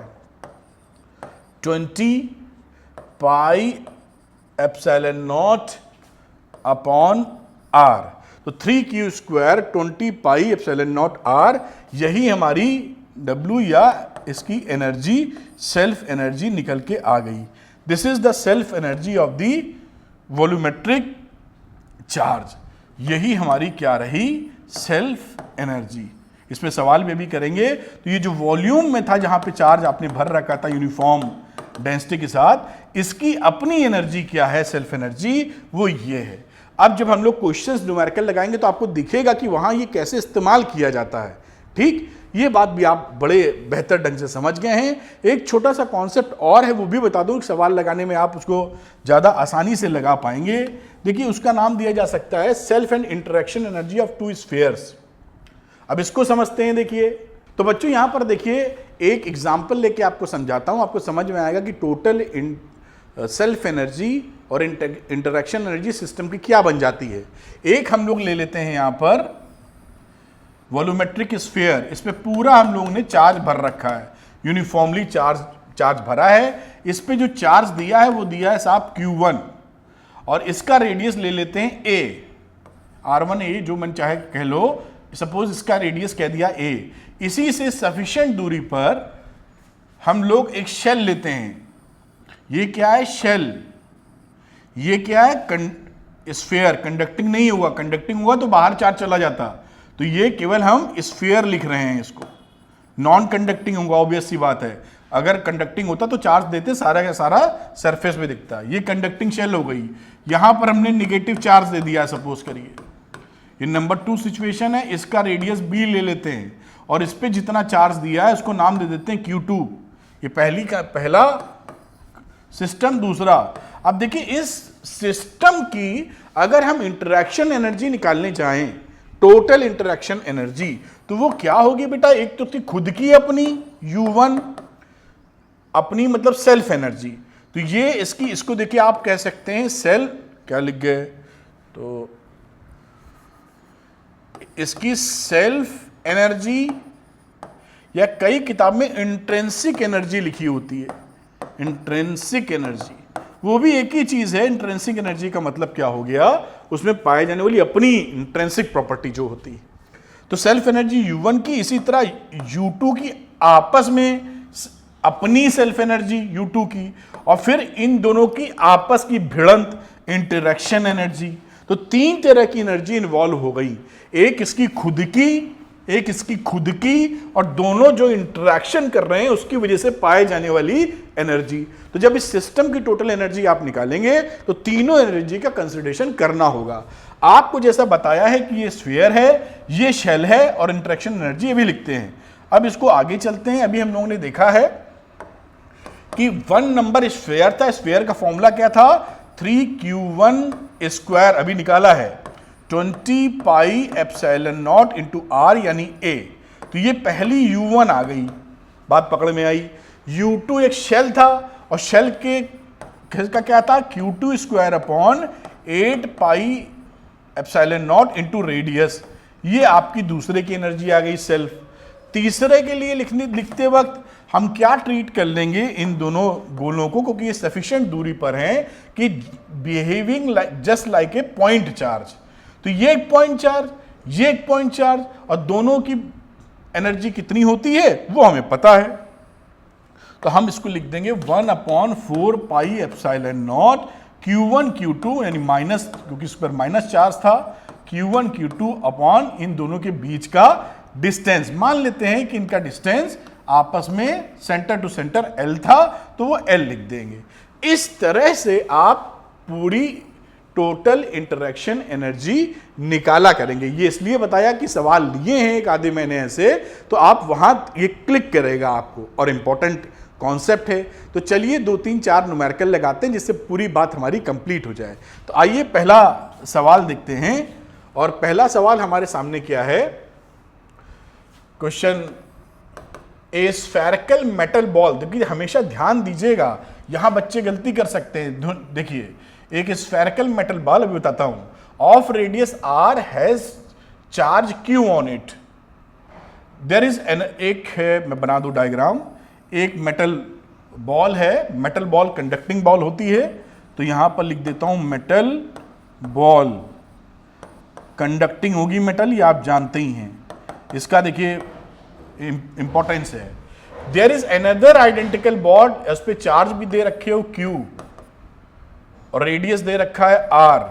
20 pi epsilon naught upon r। तो 3q square 20 pi epsilon not r, यही हमारी W या इसकी एनर्जी, सेल्फ एनर्जी निकल के आ गई। This is the self energy of the volumetric charge, यही हमारी क्या रही, सेल्फ एनर्जी। इसमें सवाल में भी करेंगे, तो ये जो वॉल्यूम में था जहां पे चार्ज आपने भर रखा था यूनिफॉर्म डेंसिटी के साथ, इसकी अपनी एनर्जी क्या है, सेल्फ एनर्जी, वो ये है। अब जब हम लोग क्वेश्चंस न्यूमेरिकल लगाएंगे तो आपको दिखेगा कि वहां ये कैसे इस्तेमाल किया जाता है। ठीक, ये बात भी आप बड़े बेहतर ढंग से समझ गए हैं। एक छोटा सा कॉन्सेप्ट और है, वो भी बता दूं, सवाल लगाने में आप उसको ज़्यादा आसानी से लगा पाएंगे। देखिए उसका नाम दिया जा सकता है self and interaction energy of to spheres. अब इसको समझते हैं। देखिए तो बच्चों यहाँ पर देखिए एक एग्जाम्पल लेके आपको समझाता हूँ, आपको समझ में आएगा कि टोटल सेल्फ एनर्जी और इंटरेक्शन एनर्जी सिस्टम की क्या बन जाती है। एक हम लोग ले लेते हैं यहाँ पर वॉल्यूमेट्रिक स्फीयर, इसमें पूरा हम लोगों ने चार्ज भर रखा है, यूनिफॉर्मली चार्ज भरा है। इस पे जो चार्ज दिया है वो दिया है साहब Q1, और इसका रेडियस ले लेते हैं A, R1A, जो मन चाहे कह लो, सपोज इसका रेडियस कह दिया A। इसी से सफिशिएंट दूरी पर हम लोग एक शेल लेते हैं, ये क्या है, शेल। ये क्या है, स्फीयर। कंडक्टिंग नहीं होगा, कंडक्टिंग हुआ तो बाहर चार्ज चला जाता, तो ये केवल हम स्फीयर लिख रहे हैं इसको। नॉन कंडक्टिंग होगा, ऑब्वियस सी बात है, अगर कंडक्टिंग होता तो चार्ज देते, सारा का सारा सरफेस में दिखता। ये कंडक्टिंग शेल हो गई, यहां पर हमने निगेटिव चार्ज दे दिया, सपोज करिए ये नंबर 2 सिचुएशन है। इसका रेडियस B ले लेते हैं और इस पे जितना चार्ज दिया है उसको नाम दे देते हैं Q2। ये पहला सिस्टम। दूसरा, अब देखिए इस सिस्टम की अगर हम इंटरेक्शन एनर्जी निकालने चाहें, टोटल इंटरेक्शन एनर्जी, तो वो क्या होगी बेटा, एक तो थी खुद की अपनी U1, अपनी मतलब सेल्फ एनर्जी। तो ये इसको देखिए आप कह सकते हैं सेल, क्या लिख गए, तो इसकी सेल्फ एनर्जी, या कई किताब में इंट्रिंसिक एनर्जी लिखी होती है, इंट्रिंसिक एनर्जी, वो भी एक ही चीज है। इंट्रिंसिक एनर्जी का मतलब क्या हो गया, उसमें पाए जाने वाली अपनी इंट्रिंसिक प्रॉपर्टी जो होती है। तो सेल्फ एनर्जी U1 की, इसी तरह U2 की आपस में अपनी सेल्फ एनर्जी U2 की, और फिर इन दोनों की आपस की भिड़ंत इंटरेक्शन एनर्जी। तो तीन तरह की एनर्जी इन्वॉल्व हो गई, एक इसकी खुद की, एक इसकी खुद की, और दोनों जो इंटरेक्शन कर रहे हैं उसकी वजह से पाए जाने वाली एनर्जी। तो जब इस सिस्टम की टोटल एनर्जी आप निकालेंगे तो तीनों एनर्जी का कंसिडरेशन करना होगा। आपको जैसा बताया है कि ये स्फीयर है, ये शेल है, और इंटरेक्शन एनर्जी ये भी लिखते हैं। अब इसको आगे चलते हैं। अभी हम लोगों ने देखा है कि 1 नंबर स्फीयर था, स्फीयर का फॉर्मूला क्या था, 3q1 स्क्वायर अभी निकाला है, 20 pi epsilon naught into r यानी ए। तो ये पहली U1 आ गई, बात पकड़ में आई। U2 एक शेल था, और शेल के का क्या था, Q2 square upon 8 pi epsilon naught into radius. ये आपकी दूसरे की एनर्जी आ गई सेल्फ। तीसरे के लिए लिखते वक्त हम क्या ट्रीट कर लेंगे इन दोनों गोलों को, क्योंकि ये सफिशिएंट दूरी पर हैं कि behaving just like a point charge. तो ये एक पॉइंट चार्ज, ये एक पॉइंट चार्ज, और दोनों की एनर्जी कितनी होती है वो हमें पता है। तो हम इसको लिख देंगे 1/4 pi epsilon not Q1 Q2 यानी माइनस, क्योंकि इस पर माइनस चार्ज था, Q1 Q2 अपॉन इन दोनों के बीच का डिस्टेंस। मान लेते हैं कि इनका डिस्टेंस आपस में सेंटर टू सेंटर L था, तो वो L लिख देंगे। इस तरह से आप पूरी टोटल इंटरेक्शन एनर्जी निकाला करेंगे। ये इसलिए बताया कि सवाल लिए हैं एक आधे महीने ऐसे, तो आप वहां ये क्लिक करेगा आपको, और इंपॉर्टेंट कॉन्सेप्ट है। तो चलिए 2 3 4 न्यूमेरिकल लगाते हैं जिससे पूरी बात हमारी कंप्लीट हो जाए। तो आइए पहला सवाल देखते हैं, और पहला सवाल हमारे सामने क्या है, क्वेश्चन ए स्फेरिकल मेटल बॉल। देखिए हमेशा ध्यान दीजिएगा, यहां बच्चे गलती कर सकते हैं। देखिए एक स्फेरिकल मेटल बॉल, अभी बताता हूं, of radius r has charge q on it. There is एक है, मैं बना दूं डायग्राम, एक मेटल बॉल है, मेटल बॉल कंडक्टिंग बॉल होती है, तो यहां पर लिख देता हूं मेटल बॉल कंडक्टिंग होगी मेटल, ये आप जानते ही हैं, इसका देखिए इंपॉर्टेंस है। There is another identical ball, इस पे चार्ज भी दे रखे हो q और रेडियस दे रखा है r।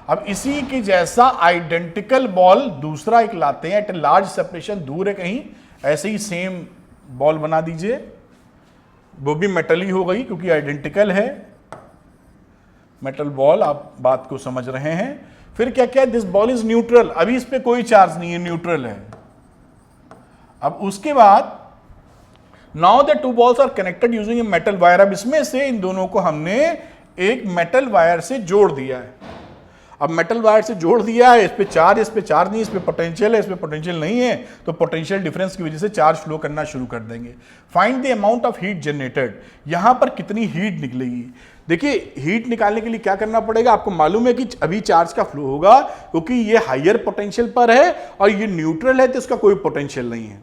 अब इसी के जैसा आइडेंटिकल बॉल दूसरा एक लाते हैं, एट लार्ज सेपरेशन, दूर है कहीं, ऐसे ही सेम बॉल बना दीजिए, वो भी मेटल ही हो गई क्योंकि आइडेंटिकल है, मेटल बॉल। आप बात को समझ रहे हैं। फिर क्या क्या, दिस बॉल इज न्यूट्रल, अभी इस पे कोई चार्ज नहीं है, न्यूट्रल है। अब उसके बाद now the 2 balls are connected using a metal wire. अब इसमें से इन दोनों को हमने एक मेटल वायर से जोड़ दिया है। अब मेटल वायर से जोड़ दिया है, इस पे चार्ज नहीं, इस पे पोटेंशियल है, इस पे पोटेंशियल नहीं है, तो पोटेंशियल डिफरेंस की वजह से चार्ज फ्लो करना शुरू कर देंगे। Find the amount of heat generated, यहां पर कितनी हीट निकलेगी। देखिए हीट निकालने के लिए क्या करना पड़ेगा, आपको मालूम है कि अभी चार्ज का फ्लो होगा क्योंकि ये हायर पोटेंशियल पर है और ये न्यूट्रल है, तो इसका कोई पोटेंशियल नहीं है।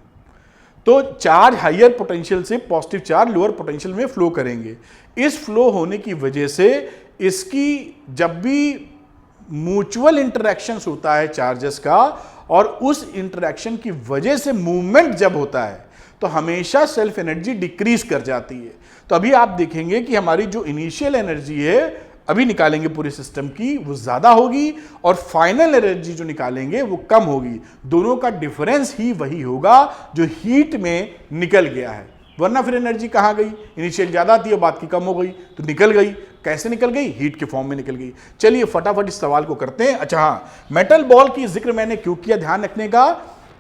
तो चार्ज हायर पोटेंशियल से पॉजिटिव चार्ज लोअर पोटेंशियल में फ्लो करेंगे। इस फ्लो होने की वजह से इसकी जब भी म्यूचुअल इंटरेक्शंस होता है चार्जेस का, और उस इंटरेक्शन की वजह से मूवमेंट जब होता है तो हमेशा सेल्फ एनर्जी डिक्रीज कर जाती है। तो अभी आप देखेंगे कि हमारी जो इनिशियल एनर्जी है अभी निकालेंगे पूरे सिस्टम की, वो ज्यादा होगी, और फाइनल एनर्जी जो निकालेंगे वो कम होगी। दोनों का डिफरेंस ही वही होगा जो हीट में निकल गया है, वरना फिर एनर्जी कहां गई, इनिशियल ज्यादा थी और बात की कम हो गई तो निकल गई। कैसे निकल गई, हीट के फॉर्म में निकल गई। चलिए फटाफट इस सवाल को करते हैं। अच्छा हाँ, मेटल बॉल की जिक्र मैंने क्यों किया, ध्यान रखने का।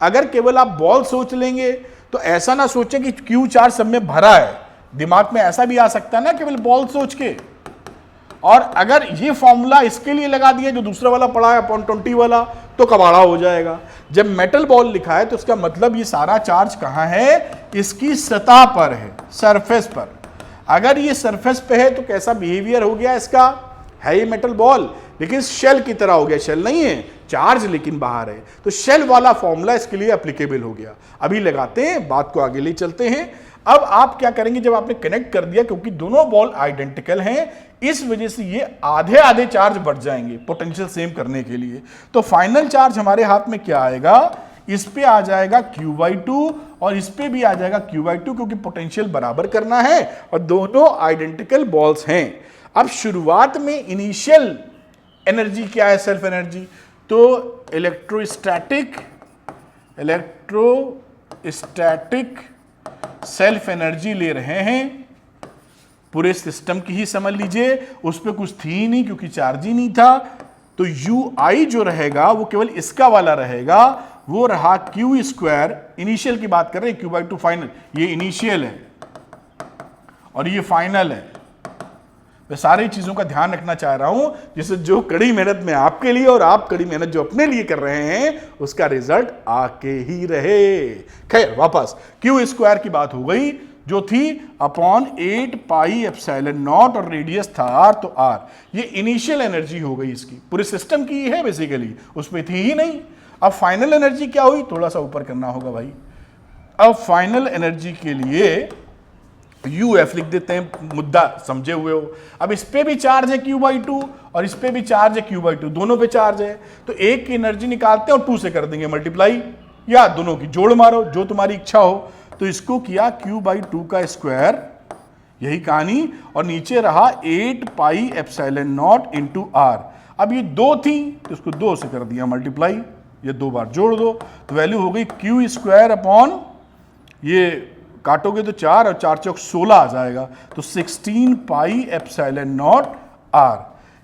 अगर केवल आप बॉल सोच लेंगे तो ऐसा ना सोचें कि क्यू चार्ज सब में भरा है, दिमाग में ऐसा भी आ सकता है ना केवल बॉल सोच के। और अगर ये फॉर्मूला इसके लिए लगा दिया जो दूसरा वाला पड़ा है अपॉन 20 वाला, तो कबाड़ा हो जाएगा। जब मेटल बॉल लिखा है तो इसका मतलब ये सारा चार्ज कहां है, इसकी सतह पर है, सरफेस पर। अगर ये सरफेस पे है तो कैसा बिहेवियर हो गया इसका, है ये मेटल बॉल लेकिन शेल की तरह हो गया, शेल नहीं है, चार्ज लेकिन बाहर है। तो शेल वाला फॉर्मूला इसके लिए एप्लीकेबल हो गया। अभी लगाते हैं, बात को आगे ले चलते हैं। अब आप क्या करेंगे, जब आपने कनेक्ट कर दिया, क्योंकि दोनों बॉल आइडेंटिकल हैं, इस वजह से ये आधे आधे चार्ज बढ़ जाएंगे पोटेंशियल सेम करने के लिए। तो फाइनल चार्ज हमारे हाथ में क्या आएगा, इस पे आ जाएगा Q/2 और इस पे भी आ जाएगा Q/2, क्योंकि पोटेंशियल बराबर करना है और दोनों आइडेंटिकल बॉल्स हैं। अब शुरुआत में इनिशियल एनर्जी क्या है, सेल्फ एनर्जी, तो इलेक्ट्रोस्टैटिक सेल्फ एनर्जी ले रहे हैं, पूरे सिस्टम की ही समझ लीजिए, उस पर कुछ थी ही नहीं क्योंकि चार्ज ही नहीं था। तो UI जो रहेगा वो केवल इसका वाला रहेगा, वो रहा Q², इनिशियल की बात कर रहे हैं, Q/2 फाइनल, ये इनिशियल है और ये फाइनल है। मैं सारी चीजों का ध्यान रखना चाह रहा हूं, जिससे जो कड़ी मेहनत मैं आपके लिए और आप कड़ी मेहनत जो अपने लिए कर रहे हैं, उसका रिजल्ट आके ही रहे। खैर, वापस Q² की बात हो गई, जो थी अपॉन 8πε0 और रेडियस था r, तो r ये इनिशियल एनर्जी हो गई, इसकी पूरे सिस्टम की है बेसिकली, उसमें थी ही नहीं। अब फाइनल एनर्जी क्या हुई, थोड़ा सा ऊपर करना होगा भाई। अब फाइनल एनर्जी के लिए UF लिख देते हैं, मुद्दा समझे हुए हो। अब इस पे भी चार्ज है Q/2 और इस पे भी चार्ज है Q/2, दोनों पे चार्ज है, तो एक की एनर्जी निकालते हैं और 2 से कर देंगे मल्टीप्लाई, या दोनों की जोड़ मारो, जो तुम्हारी इच्छा हो। तो इसको किया Q/2 का स्क्वायर, यही कहानी, और नीचे रहा 8πε0 इंटू r। अब ये 2 थी तो इसको 2 से कर दिया मल्टीप्लाई, ये 2 बार जोड़ दो, तो वैल्यू हो गई Q² अपॉन, ये काटोगे तो 4 और 4 चौक 16 आ जाएगा, तो 16πε0 r।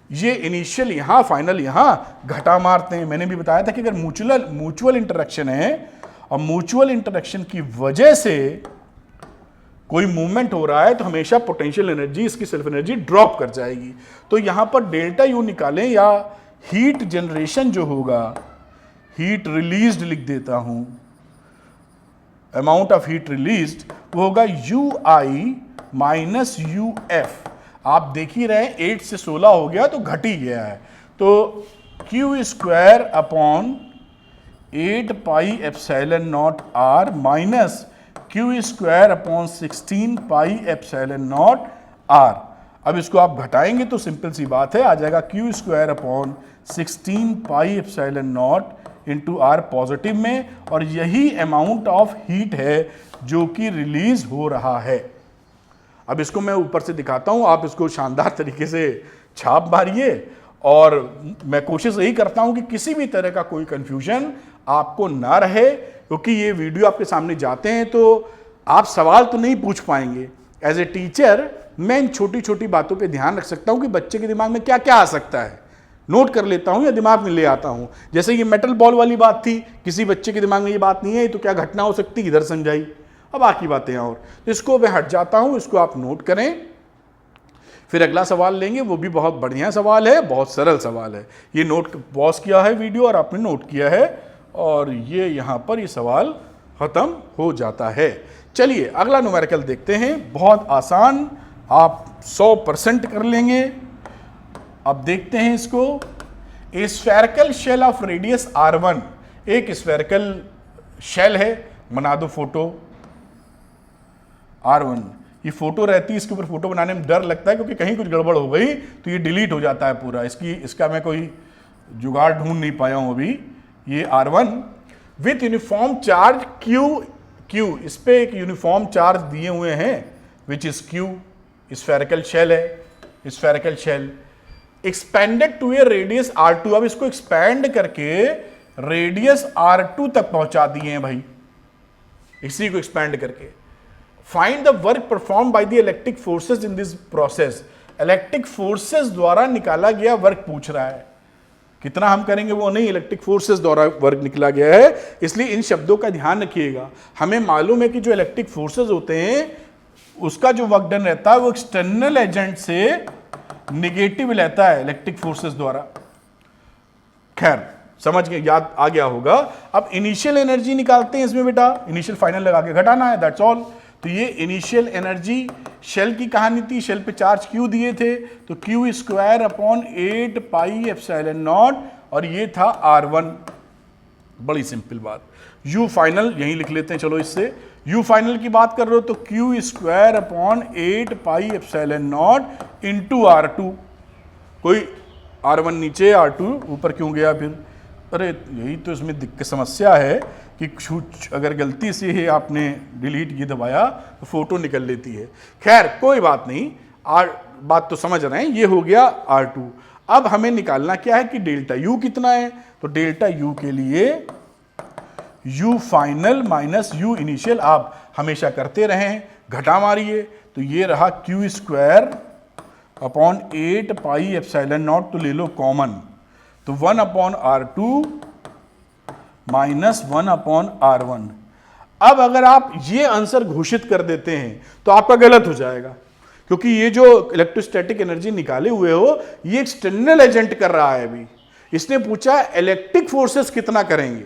ये इनिशियल यहां, फाइनल यहां, घटा मारते हैं। मैंने भी बताया था कि अगर म्यूचुअल इंटरेक्शन है और म्यूचुअल इंटरेक्शन की वजह से कोई मूवमेंट हो रहा है, तो हमेशा पोटेंशियल एनर्जी, इसकी सेल्फ एनर्जी ड्रॉप कर जाएगी। तो यहां पर ΔU निकालें, या हीट जनरेशन जो होगा, हीट रिलीज्ड लिख देता हूं, अमाउंट ऑफ हीट रिलीज्ड, वो होगा UI माइनस UF। आप देख ही रहे हैं 8 से 16 हो गया तो घट ही गया है, तो Q² upon 8πε0 r minus Q² upon 16πε0 r। अब इसको आप घटाएंगे तो सिंपल सी बात है, आ जाएगा Q² upon 16πε0 into r positive में, और यही अमाउंट ऑफ हीट है जो कि रिलीज हो रहा है। अब इसको मैं ऊपर से दिखाता हूं, आप इसको शानदार तरीके से छाप मारिए, और मैं कोशिश यही करता हूं कि किसी भी तरह का कोई कंफ्यूजन आपको ना रहे, क्योंकि ये वीडियो आपके सामने जाते हैं तो आप सवाल तो नहीं पूछ पाएंगे। एज ए टीचर मैं इन छोटी छोटी बातों पे ध्यान रख सकता हूं कि बच्चे के दिमाग में क्या क्या आ सकता है, नोट कर लेता हूं या दिमाग में ले आता हूं। जैसे ये मेटल बॉल वाली बात थी, किसी बच्चे के दिमाग में ये बात नहीं है तो क्या घटना हो सकती, इधर समझाई, अब बाकी बातें और, इसको मैं हट जाता हूं, इसको आप नोट करें। फिर अगला सवाल लेंगे, वो भी बहुत बढ़िया सवाल है, बहुत सरल सवाल है। ये नोट पॉज किया है वीडियो और आपने नोट किया है, और ये यहां पर ये सवाल खत्म हो जाता है। चलिए अगला न्यूमेरिकल देखते हैं, बहुत आसान, आप 100% कर लेंगे। अब देखते हैं इसको, a spherical shell of radius r1, एक स्फेरिकल शेल है, बना दो फोटो r1। ये फोटो रहती है, इसके ऊपर फोटो बनाने में डर लगता है क्योंकि कहीं कुछ गड़बड़ हो गई तो ये डिलीट हो जाता है पूरा, इसका मैं कोई जुगाड़ ढूंढ नहीं पाया हूं अभी। ये r1 with uniform charge q, इस पे एक यूनिफॉर्म चार्ज दिए हुए हैं which is q, spherical shell है, spherical shell expanded to a radius r2। अब इसको एक्सपैंड करके रेडियस r2 तक पहुंचा दिए हैं भाई, इसी को एक्सपैंड करके। Find the work perform by the electric forces in this process, electric forces द्वारा निकाला गया वर्क पूछ रहा है, कितना हम करेंगे वो नहीं, इलेक्ट्रिक फोर्सेस द्वारा वर्क निकला गया है, इसलिए इन शब्दों का ध्यान रखिएगा। हमें मालूम है कि जो इलेक्ट्रिक फोर्सेस होते हैं उसका जो वर्क डन रहता है वो एक्सटर्नल एजेंट से निगेटिव रहता है इलेक्ट्रिक फोर्सेस द्वारा। खैर समझ गए, याद आ गया होगा। अब इनिशियल एनर्जी निकालते हैं इसमें बेटा, इनिशियल फाइनल लगा के घटाना है, दैट्स ऑल। तो ये इनिशियल एनर्जी शेल की कहानी थी, शेल पे चार्ज Q दिए थे, तो Q² अपॉन 8πε0 और ये था R1। बड़ी सिंपल बात। U फाइनल यहीं लिख लेते हैं, चलो इससे U फाइनल की बात कर रहे हो तो Q square upon 8 pi epsilon naught into R2। कोई R1 नीचे R2 ऊपर क्यों गया फिर? अरे यही तो इसमें दिक्कत समस्या है कि अगर गलती से ही आपने डिलीट ये दबाया तो फोटो निकल लेती है। खैर कोई बात नहीं, बात तो समझ रहे हैं, ये हो गया R2। अब हमें निकालना क्या है कि डेल्टा U कितना है, तो डेल्टा U के लिए U final minus U initial आप हमेशा करते रहें, घटा मारिए, तो ये रहा Q square upon 8 pi epsilon not, तो ले लो कॉमन, तो 1 upon R2 minus 1 upon R1। अब अगर आप ये आंसर घोषित कर देते हैं तो आपका गलत हो जाएगा, क्योंकि ये जो इलेक्ट्रोस्टैटिक एनर्जी निकाले हुए हो ये एक्सटर्नल एजेंट कर रहा है। अभी इसने पूछा इलेक्ट्रिक फोर्सेस कितना करेंगे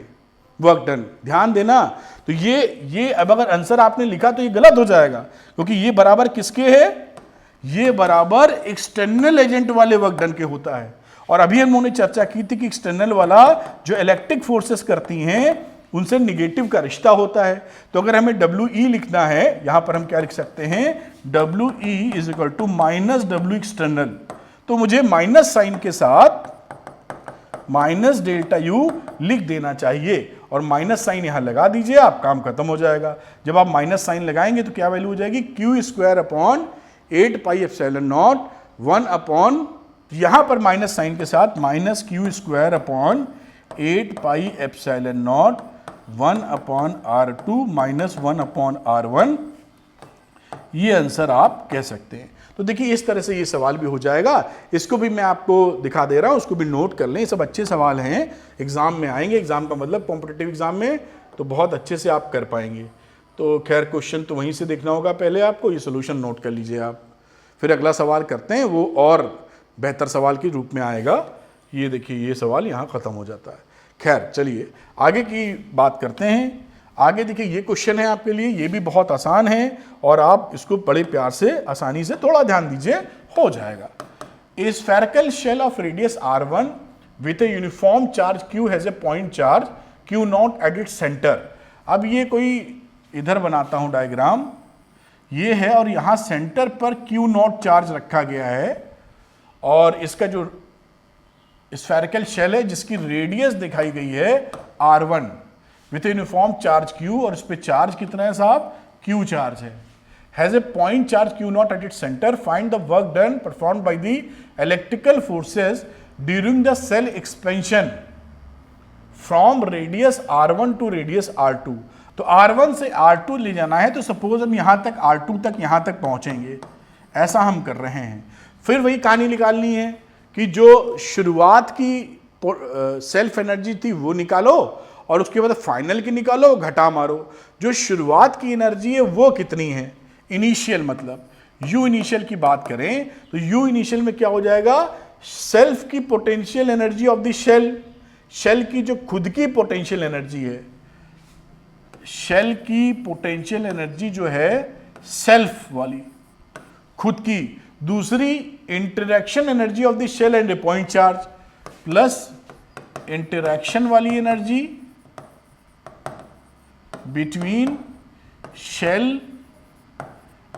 वर्क डन, ध्यान देना। तो ये अब अगर आंसर आपने लिखा तो ये गलत हो जाएगा, क्योंकि ये बराबर किसके है, ये बराबर एक्सटर्नल एजेंट वाले वर्क डन के होता है। और अभी हम लोगों ने चर्चा की थी कि एक्सटर्नल वाला जो इलेक्ट्रिक फोर्सेस करती हैं उनसे निगेटिव का रिश्ता होता है। तो अगर हमें WE लिखना है, यहां पर हम क्या लिख सकते हैं, WE is equal to minus W external, तो मुझे माइनस साइन के साथ माइनस डेल्टा U लिख देना चाहिए, और माइनस साइन यहां लगा दीजिए, आप काम खत्म हो जाएगा। जब आप माइनस साइन लगाएंगे तो क्या वैल्यू हो जाएगी, Q square upon 8 pi epsilon not 1 upon, यहां पर माइनस साइन के साथ minus Q square upon 8 pi epsilon not 1 upon R2 minus 1 upon R1, ये आंसर आप कह सकते हैं। तो देखिए इस तरह से ये सवाल भी हो जाएगा, इसको भी मैं आपको दिखा दे रहा हूं, उसको भी नोट कर लें, ये सब अच्छे सवाल हैं, एग्जाम में आएंगे, एग्जाम का मतलब कॉम्पिटिटिव एग्जाम में, तो बहुत अच्छे से आप कर पाएंगे। तो खैर क्वेश्चन तो वहीं से देखना होगा पहले आपको, ये सोल्यूशन नोट कर लीजिए आप, फिर अगला सवाल करते हैं, वो और बेहतर सवाल के रूप में आएगा। ये देखिए ये सवाल यहाँ ख़त्म हो जाता है। खैर चलिए आगे की बात करते हैं। आगे देखिए ये क्वेश्चन है आपके लिए, ये भी बहुत आसान है और आप इसको बड़े प्यार से आसानी से, थोड़ा ध्यान दीजिए, हो जाएगा। A spherical shell of radius R1 with a uniform charge Q has a point charge Q naught at its centre. अब ये कोई इधर बनाता हूं डायग्राम, ये है और यहां सेंटर पर Q नॉट चार्ज रखा गया है, और इसका जो स्फेरिकल शेल है जिसकी रेडियस दिखाई गई है R1 with uniform charge Q, और इस पे चार्ज कितना है साहब, Q चार्ज है, has a point charge Q naught at its centre, find the work done performed by the electrical forces during the shell expansion from radius R1 to radius R2। तो R1 से R2 ले जाना है, तो suppose हम यहां तक R2 तक यहां तक पहुंचेंगे, ऐसा हम कर रहे हैं। फिर वही कहानी निकालनी है कि जो शुरुआत की सेल्फ एनर्जी थी वो निकालो, और उसके बाद फाइनल की निकालो, घटा मारो। जो शुरुआत की एनर्जी है वो कितनी है, इनिशियल, मतलब U इनिशियल की बात करें तो U इनिशियल में क्या हो जाएगा, सेल्फ की potential energy of the shell, shell की जो खुद की पोटेंशियल एनर्जी है, शेल की पोटेंशियल एनर्जी जो है सेल्फ वाली खुद की, दूसरी interaction energy of the shell and a point charge, plus interaction वाली energy between shell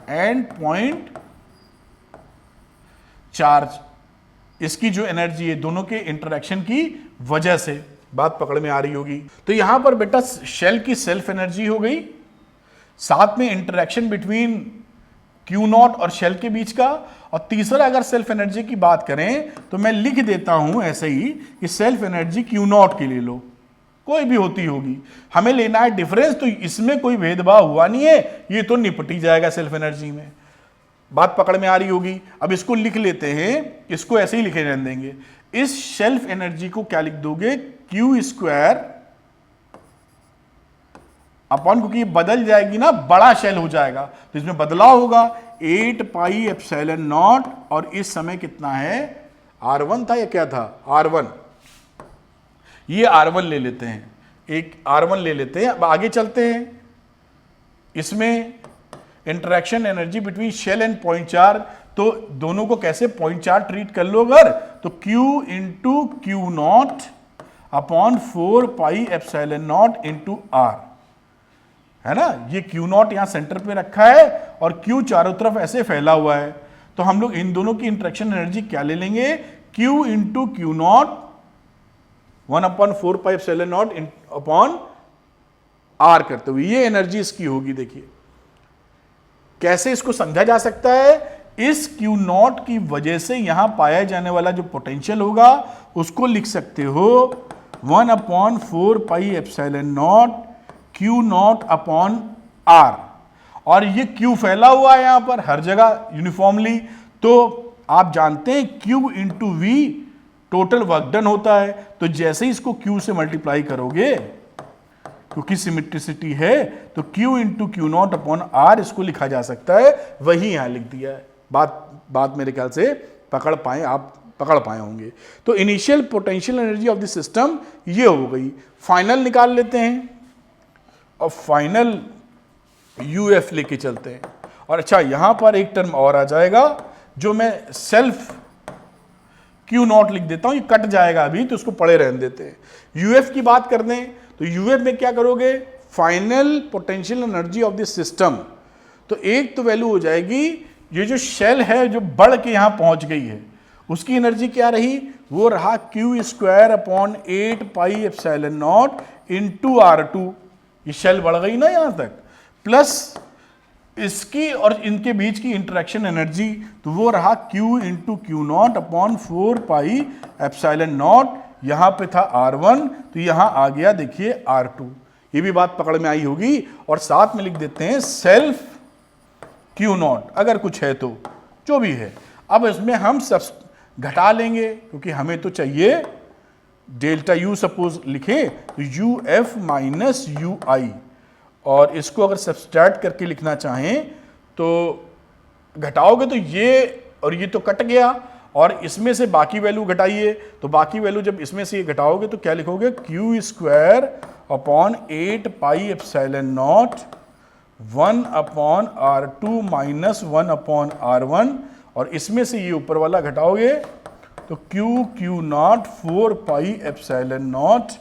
and point charge, इसकी जो एनर्जी है दोनों के इंटरेक्शन की वजह से, बात पकड़ में आ रही होगी। तो यहां पर बेटा शेल की सेल्फ एनर्जी हो गई, साथ में इंटरेक्शन बिटवीन Q नॉट और शेल के बीच का, और तीसरा अगर सेल्फ एनर्जी की बात करें तो मैं लिख देता हूं ऐसे ही कि सेल्फ एनर्जी Q नॉट की ले लो, कोई भी होती होगी, हमें लेना है डिफरेंस, तो इसमें कोई भेदभाव हुआ नहीं है, ये तो निपटी जाएगा सेल्फ एनर्जी में, बात पकड़ में आ रही होगी। अब इसको लिख लेते हैं, इसको ऐसे ही लिखे रहने देंगे। इस सेल्फ एनर्जी को क्या लिख दोगे, Q स्क्वायर अपॉन, क्योंकि ये बदल जाएगी ना, बड़ा शेल हो जाएगा तो इसमें बदलाव होगा, 8 पाई एप्सिलॉन नॉट, और इस समय कितना है, R1 था या क्या था, R1, ये R1 ले लेते हैं, एक R1 ले लेते हैं। अब आगे चलते हैं, इसमें interaction energy between shell and point charge, तो दोनों को कैसे पॉइंट चार्ज ट्रीट कर लो अगर, तो Q into Q naught upon 4 pi epsilon naught into r, है ना। ये क्यू नॉट यहां सेंटर पे रखा है और क्यू चारों तरफ ऐसे फैला हुआ है, तो हम लोग इन दोनों की इंटरेक्शन एनर्जी क्या ले लेंगे, Q into Q naught 1/4 pi epsilon naught upon r करते हुए ये एनर्जी इसकी होगी। देखिए कैसे इसको समझा जा सकता है, इस क्यू नॉट की वजह से यहां पाया जाने वाला जो पोटेंशियल होगा उसको लिख सकते हो 1/4 pi epsilon naught Q naught upon r, और ये क्यू फैला हुआ है यहां पर हर जगह यूनिफॉर्मली, तो आप जानते हैं Q into V total work done होता है, तो जैसे ही इसको क्यू से मल्टीप्लाई करोगे क्योंकि सिमेट्रिसिटी है तो Q into Q naught upon r इसको लिखा जा सकता है, वही यहां लिख दिया है। बात मेरे ख्याल से आप पकड़ पाए होंगे। तो initial potential energy of the system ये हो गई। फाइनल निकाल लेते हैं और फाइनल यूएफ लेके चलते हैं। और अच्छा यहां पर एक टर्म और आ जाएगा जो मैं सेल्फ क्यू नॉट लिख देता हूं, ये कट जाएगा अभी तो उसको पड़े रहने देते हैं। यूएफ की बात कर दें तो यूएफ में क्या करोगे, final potential energy of the system, तो एक तो वैल्यू हो जाएगी ये जो शेल है जो बढ़ के यहां पहुंच गई है उसकी एनर्जी क्या रही, वो रहा Q square upon 8 pi epsilon naught into R2, ये शेल बढ़ गई ना यहां तक, प्लस इसकी और इनके बीच की इंटरेक्शन एनर्जी, तो वो रहा Q into Q naught upon 4 pi epsilon not, यहां पे था R1 तो यहां आ गया देखिए R2। ये भी बात पकड़ में आई होगी। और साथ में लिख देते हैं सेल्फ क्यू नॉट अगर कुछ है तो, जो भी है। अब इसमें हम सब घटा लेंगे क्योंकि हमें तो चाहिए डेल्टा यू, सपोज लिखे तो यू एफ माइनस यू आई, और इसको अगर सब्सट्रैक्ट करके लिखना चाहें तो घटाओगे तो ये और ये तो कट गया, और इसमें से बाकी वैल्यू घटाइए तो बाकी वैल्यू जब इसमें से ये घटाओगे तो क्या लिखोगे, Q square upon 8 pi epsilon not 1/R2 minus 1/R1, और इसमें से ये ऊपर वाला घटाओगे तो Q not 4 pi epsilon naught,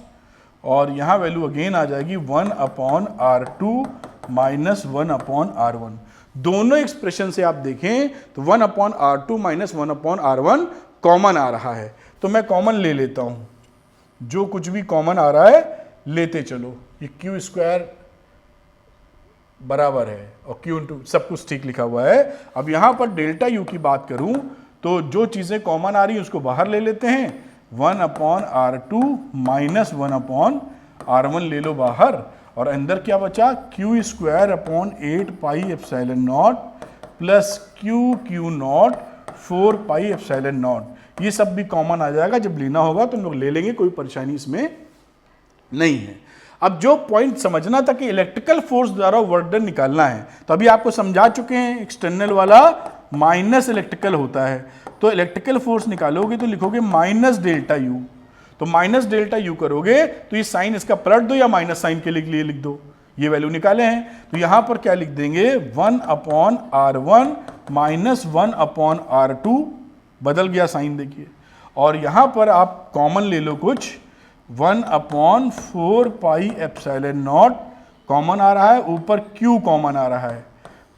और यहां वैल्यू अगेन आ जाएगी 1/R2 माइनस 1/R1। दोनों एक्सप्रेशन से आप देखें तो 1/R2 माइनस 1/R1 कॉमन आ रहा है, तो मैं कॉमन ले लेता हूं, जो कुछ भी कॉमन आ रहा है लेते चलो। ये क्यू स्क्वायर बराबर है और क्यू इंटू सब कुछ ठीक लिखा हुआ है। अब यहां पर डेल्टा यू की बात करूं तो जो चीजें कॉमन आ रही है उसको बाहर ले लेते हैं, 1/R2 माइनस 1/R1 ले लो बाहर, और अंदर क्या बचा, Q square upon 8 pi epsilon not plus Q not 4 pi epsilon not. ये सब भी कॉमन आ जाएगा, जब लेना होगा तो हम लोग ले लेंगे, कोई परेशानी इसमें नहीं है। अब जो पॉइंट समझना था कि इलेक्ट्रिकल फोर्स द्वारा वर्क डन निकालना है, तो अभी आपको समझा चुके हैं एक्सटर्नल वाला माइनस इलेक्ट्रिकल होता है, तो इलेक्ट्रिकल फोर्स निकालोगे तो लिखोगे माइनस डेल्टा यू, तो माइनस डेल्टा यू करोगे तो ये साइन इसका पलट दो या माइनस साइन के लिए लिख दो, ये वैल्यू निकाले हैं। तो यहां पर क्या लिख देंगे, 1/R1 माइनस 1/R2, बदल गया साइन देखिए, और यहां पर आप कॉमन ले लो कुछ, 1/4 पाई एप्सिलॉन नॉट कॉमन आ रहा है, ऊपर Q कॉमन आ रहा है,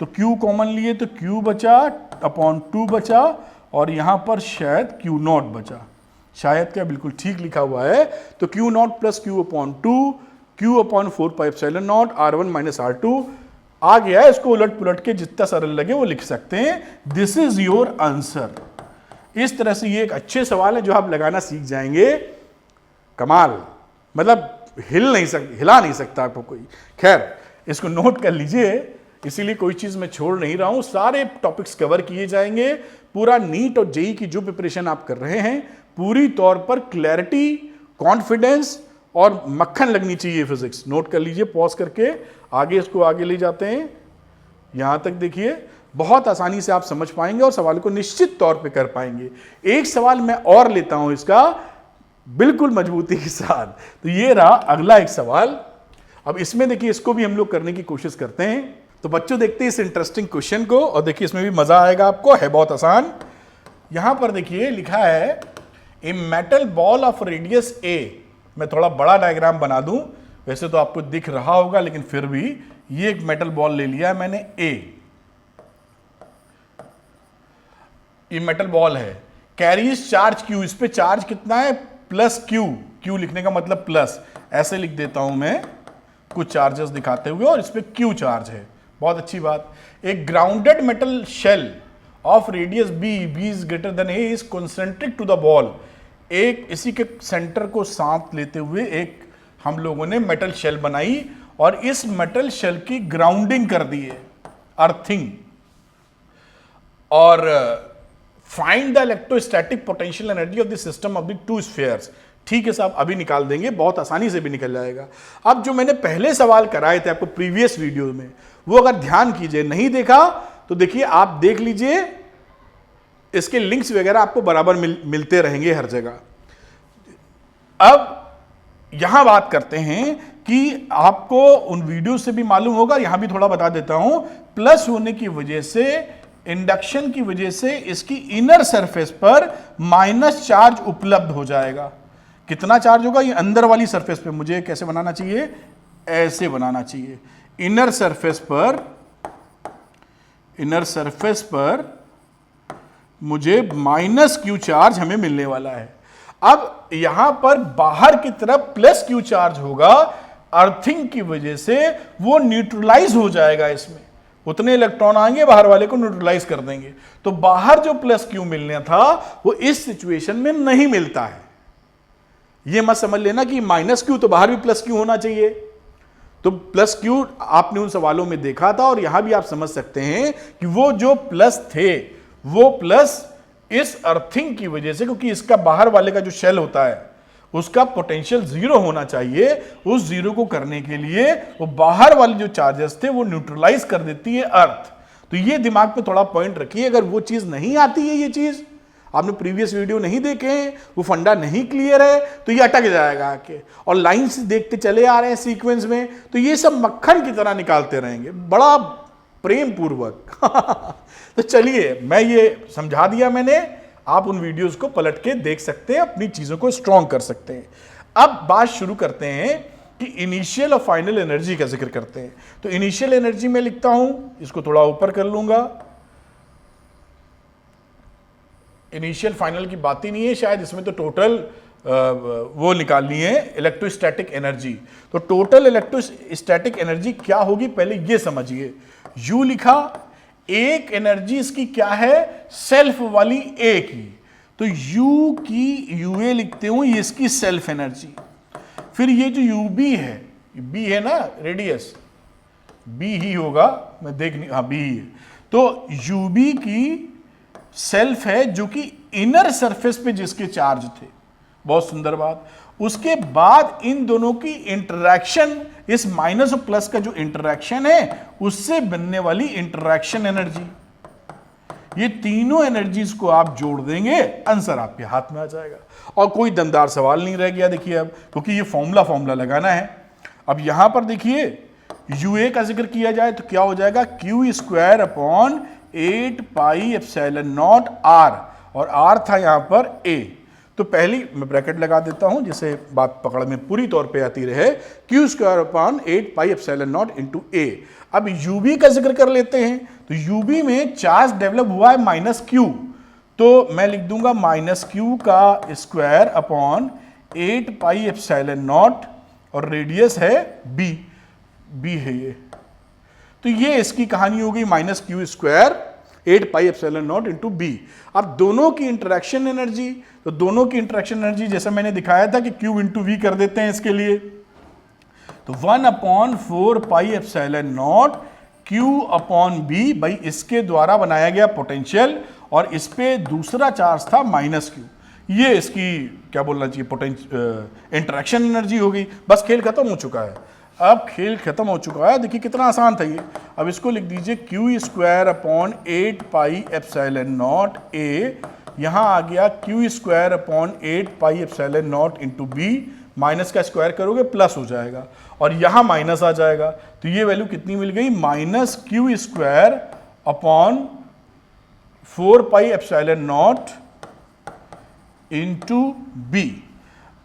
तो Q कॉमन लिए तो Q बचा अपॉन 2 बचा, और यहां पर शायद Q नॉट बचा, शायद क्या बिल्कुल ठीक लिखा हुआ है, तो Q not plus Q upon 2, Q upon 4 pi epsilon not, R1 minus R2 आ गया। इसको उलट पुलट के जितना सरल लगे वो लिख सकते हैं। This is your answer. इस तरह से ये एक अच्छे सवाल है जो आप लगाना सीख जाएंगे, कमाल, मतलब हिला नहीं सकता आपको कोई। खैर इसको नोट कर लीजिए, इसीलिए कोई चीज मैं छोड़ नहीं रहा हूं, सारे टॉपिक्स कवर किए जाएंगे। पूरा नीट और जेई की जो प्रिपरेशन आप कर रहे हैं, पूरी तौर पर क्लैरिटी, कॉन्फिडेंस और मक्खन लगनी चाहिए फिजिक्स। नोट कर लीजिए, पॉज करके आगे इसको आगे ले जाते हैं, यहां तक देखिए, बहुत आसानी से आप समझ पाएंगे और सवाल को निश्चित तौर पे कर पाएंगे। एक सवाल मैं और लेता हूं इसका बिल्कुल मजबूती के साथ, तो ये रहा अगला एक सवाल। अब इसमें देखिए, इसको भी हम लोग करने की कोशिश करते हैं। तो बच्चों देखते हैं इस इंटरेस्टिंग क्वेश्चन को, और देखिए इसमें भी मजा आएगा आपको, है बहुत आसान। यहां पर देखिए लिखा है, a metal ball of radius a मैं थोड़ा बड़ा डायग्राम बना दूं, वैसे तो आपको दिख रहा होगा लेकिन फिर भी, ये एक मेटल बॉल ले लिया है मैंने ए, ये मेटल बॉल है, कैरीज चार्ज क्यू, इस पे चार्ज कितना है प्लस क्यू, क्यू लिखने का मतलब प्लस, ऐसे लिख देता हूं मैं कुछ चार्जेस दिखाते हुए, और इस पे क्यू चार्ज है, बहुत अच्छी बात। एक grounded metal shell of radius b, b is greater than a, is concentric to the ball, एक इसी के सेंटर को साथ लेते हुए एक हम लोगों ने मेटल शेल बनाई, और इस मेटल शेल की ग्राउंडिंग कर दी है, अर्थिंग, और find the electrostatic potential energy of the system of the two spheres. ठीक है साहब, अभी निकाल देंगे, बहुत आसानी से भी निकल जाएगा। अब जो मैंने पहले सवाल कराए थे आपको प्रीवियस वीडियो में, वो अगर ध्यान कीजिए, नहीं देखा तो देखिए, आप देख लीजिए, इसके लिंक्स वगैरह आपको बराबर मिलते रहेंगे हर जगह। अब यहां बात करते हैं कि आपको उन वीडियो से भी मालूम होगा, यहां भी थोड़ा बता देता हूं, प्लस होने की वजह से, इंडक्शन की वजह से इसकी इनर सरफेस पर माइनस चार्ज उपलब्ध हो जाएगा। कितना चार्ज होगा? ये अंदर वाली सरफेस पे मुझे कैसे बनाना चाहिए, ऐसे बनाना चाहिए। इनर सरफेस पर मुझे माइनस क्यू चार्ज हमें मिलने वाला है। अब यहां पर बाहर की तरफ प्लस क्यू चार्ज होगा, अर्थिंग की वजह से वो न्यूट्रलाइज हो जाएगा, इसमें उतने इलेक्ट्रॉन आएंगे बाहर वाले को न्यूट्रलाइज कर देंगे। तो बाहर जो प्लस क्यू मिलना था वो इस सिचुएशन में नहीं मिलता है। ये मत समझ लेना कि माइनस क्यू तो बाहर भी प्लस क्यू होना चाहिए, तो प्लस क्यू आपने उन सवालों में देखा था, और यहां भी आप समझ सकते हैं कि वो जो प्लस थे वो प्लस इस अर्थिंग की वजह से, क्योंकि इसका बाहर वाले का जो शेल होता है उसका पोटेंशियल जीरो होना चाहिए, उस जीरो को करने के लिए वो बाहर वाले जो चार्जेस थे वो न्यूट्रलाइज कर देती है अर्थ। तो ये दिमाग में थोड़ा पॉइंट रखिए, अगर वो चीज नहीं आती है, ये चीज आपने प्रीवियस वीडियो नहीं देखे हैं, वो फंडा नहीं क्लियर है, तो ये अटक जाएगा आके, और लाइन से देखते चले आ रहे हैं सीक्वेंस में, तो ये सब मक्खन की तरह निकालते रहेंगे बड़ा प्रेम पूर्वक। तो चलिए, मैं ये समझा दिया मैंने, आप उन वीडियोस को पलट के देख सकते हैं, अपनी चीजों को स्ट्रॉन्ग कर सकते हैं। अब बात शुरू करते हैं कि इनिशियल और फाइनल एनर्जी का जिक्र करते हैं। तो इनिशियल एनर्जी में लिखता हूं, इसको थोड़ा ऊपर कर लूंगा, इनिशियल फाइनल की बात ही नहीं है शायद, इसमें तो टोटल वो निकालनी है इलेक्ट्रोस्टैटिक एनर्जी। तो टोटल इलेक्ट्रोस्टैटिक एनर्जी क्या होगी पहले ये समझिए। यू लिखा, एक एनर्जी इसकी क्या है, सेल्फ वाली ए की, तो यू की यूए लिखते हूं, ये इसकी सेल्फ एनर्जी। फिर ये जो यूबी है, बी है ना रेडियस, बी ही होगा, मैं देख नहीं, हाँ बी ही है, तो यूबी की सेल्फ है जो कि इनर सरफेस पे जिसके चार्ज थे, बहुत सुंदर बात। उसके बाद इन दोनों की इंटरैक्शन, इस माइनस और प्लस का जो इंटरैक्शन है उससे बनने वाली इंटरैक्शन एनर्जी, ये तीनों एनर्जीज को आप जोड़ देंगे, आंसर आपके हाथ में आ जाएगा। और कोई दमदार सवाल नहीं रह गया देखिए अब, क्योंकि ये फॉर्मूला लगाना है। अब यहां पर देखिए यूए का जिक्र किया जाए तो क्या हो जाएगा, Q square upon 8 pi epsilon naught r, और आर था यहां पर ए। तो पहली मैं ब्रैकेट लगा देता हूं जिससे बात पकड़ में पूरी तौर पे आती रहे, q square upon 8 pi epsilon naught into a. अब यूबी का जिक्र कर लेते हैं, तो यूबी में चार्ज डेवलप हुआ है माइनस क्यू, तो मैं लिख दूंगा माइनस क्यू का square upon 8 pi epsilon naught, और रेडियस है बी, बी है ये, तो ये इसकी कहानी हो गई minus Q square 8 pi epsilon naught into b. अब दोनों की इंटरेक्शन एनर्जी, तो दोनों की इंटरेक्शन एनर्जी जैसा मैंने दिखाया था कि क्यू इंटू वी कर देते हैं इसके लिए, तो 1/4 pi epsilon naught Q upon b, भाई इसके द्वारा बनाया गया पोटेंशियल, और इस पे दूसरा चार्ज था माइनस क्यू, ये इसकी क्या बोलना चाहिए, पोटेंशियल इंटरेक्शन एनर्जी हो गई। बस खेल खत्म हो चुका है, अब खेल खत्म हो चुका है। देखिए कितना आसान था ये। अब इसको लिख दीजिए Q square upon 8 pi epsilon naught a, यहां आ गया Q square upon 8 pi epsilon naught into b, minus का स्क्वायर करोगे प्लस हो जाएगा, और यहां माइनस आ जाएगा, तो ये वैल्यू कितनी मिल गई, minus Q square upon 4 pi epsilon naught into b.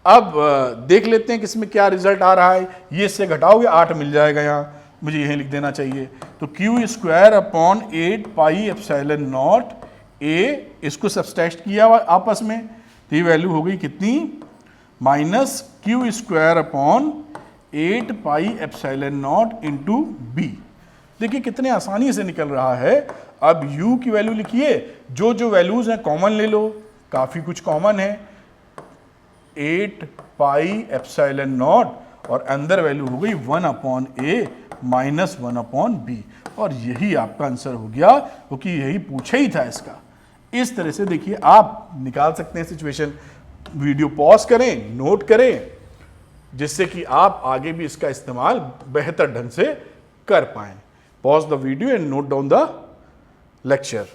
अब देख लेते हैं कि इसमें क्या रिजल्ट आ रहा है। ये इससे घटाओगे 8 मिल जाएगा, यहाँ मुझे यही लिख देना चाहिए। तो Q square upon 8 pi epsilon naught ए, इसको सब्सट्रैक्ट किया आपस में, तो ये वैल्यू हो गई कितनी, minus Q square upon 8 pi epsilon naught into b. देखिए कितने आसानी से निकल रहा है। अब u की वैल्यू लिखिए, जो जो वैल्यूज हैं कॉमन ले लो, काफी कुछ कॉमन है, 8 पाई एप्सिलॉन नॉट और अंदर वैल्यू हो गई 1 अपॉन ए माइनस 1 अपॉन बी, और यही आपका आंसर हो गया, क्योंकि यही पूछा ही था इसका। इस तरह से देखिए आप निकाल सकते हैं सिचुएशन। वीडियो पॉज करें, नोट करें, जिससे कि आप आगे भी इसका इस्तेमाल बेहतर ढंग से कर पाएं। Pause the video and note down the lecture.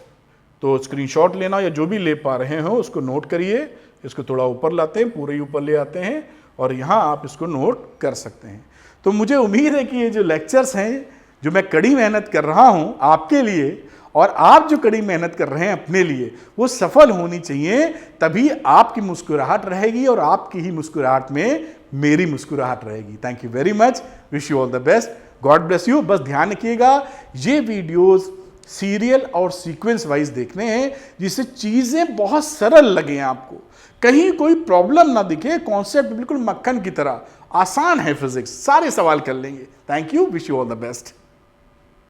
तो स्क्रीनशॉट लेना या जो भी ले पा रहे हो उसको नोट करिए। इसको थोड़ा ऊपर लाते हैं, पूरे ऊपर ले आते हैं, और यहाँ आप इसको नोट कर सकते हैं। तो मुझे उम्मीद है कि ये जो लेक्चर्स हैं, जो मैं कड़ी मेहनत कर रहा हूँ आपके लिए, और आप जो कड़ी मेहनत कर रहे हैं अपने लिए, वो सफल होनी चाहिए। तभी आपकी मुस्कुराहट रहेगी और आपकी ही मुस्कुराहट में मेरी मुस्कुराहट रहेगी। Thank you very much, wish you all the best, God bless you. बस ध्यान रखिएगा, ये वीडियोस सीरियल और सीक्वेंस वाइज देखने हैं, जिससे चीजें बहुत सरल लगे आपको, कहीं कोई प्रॉब्लम ना दिखे, कॉन्सेप्ट बिल्कुल मक्खन की तरह आसान है। फिजिक्स सारे सवाल कर लेंगे। Thank you, wish you all the best.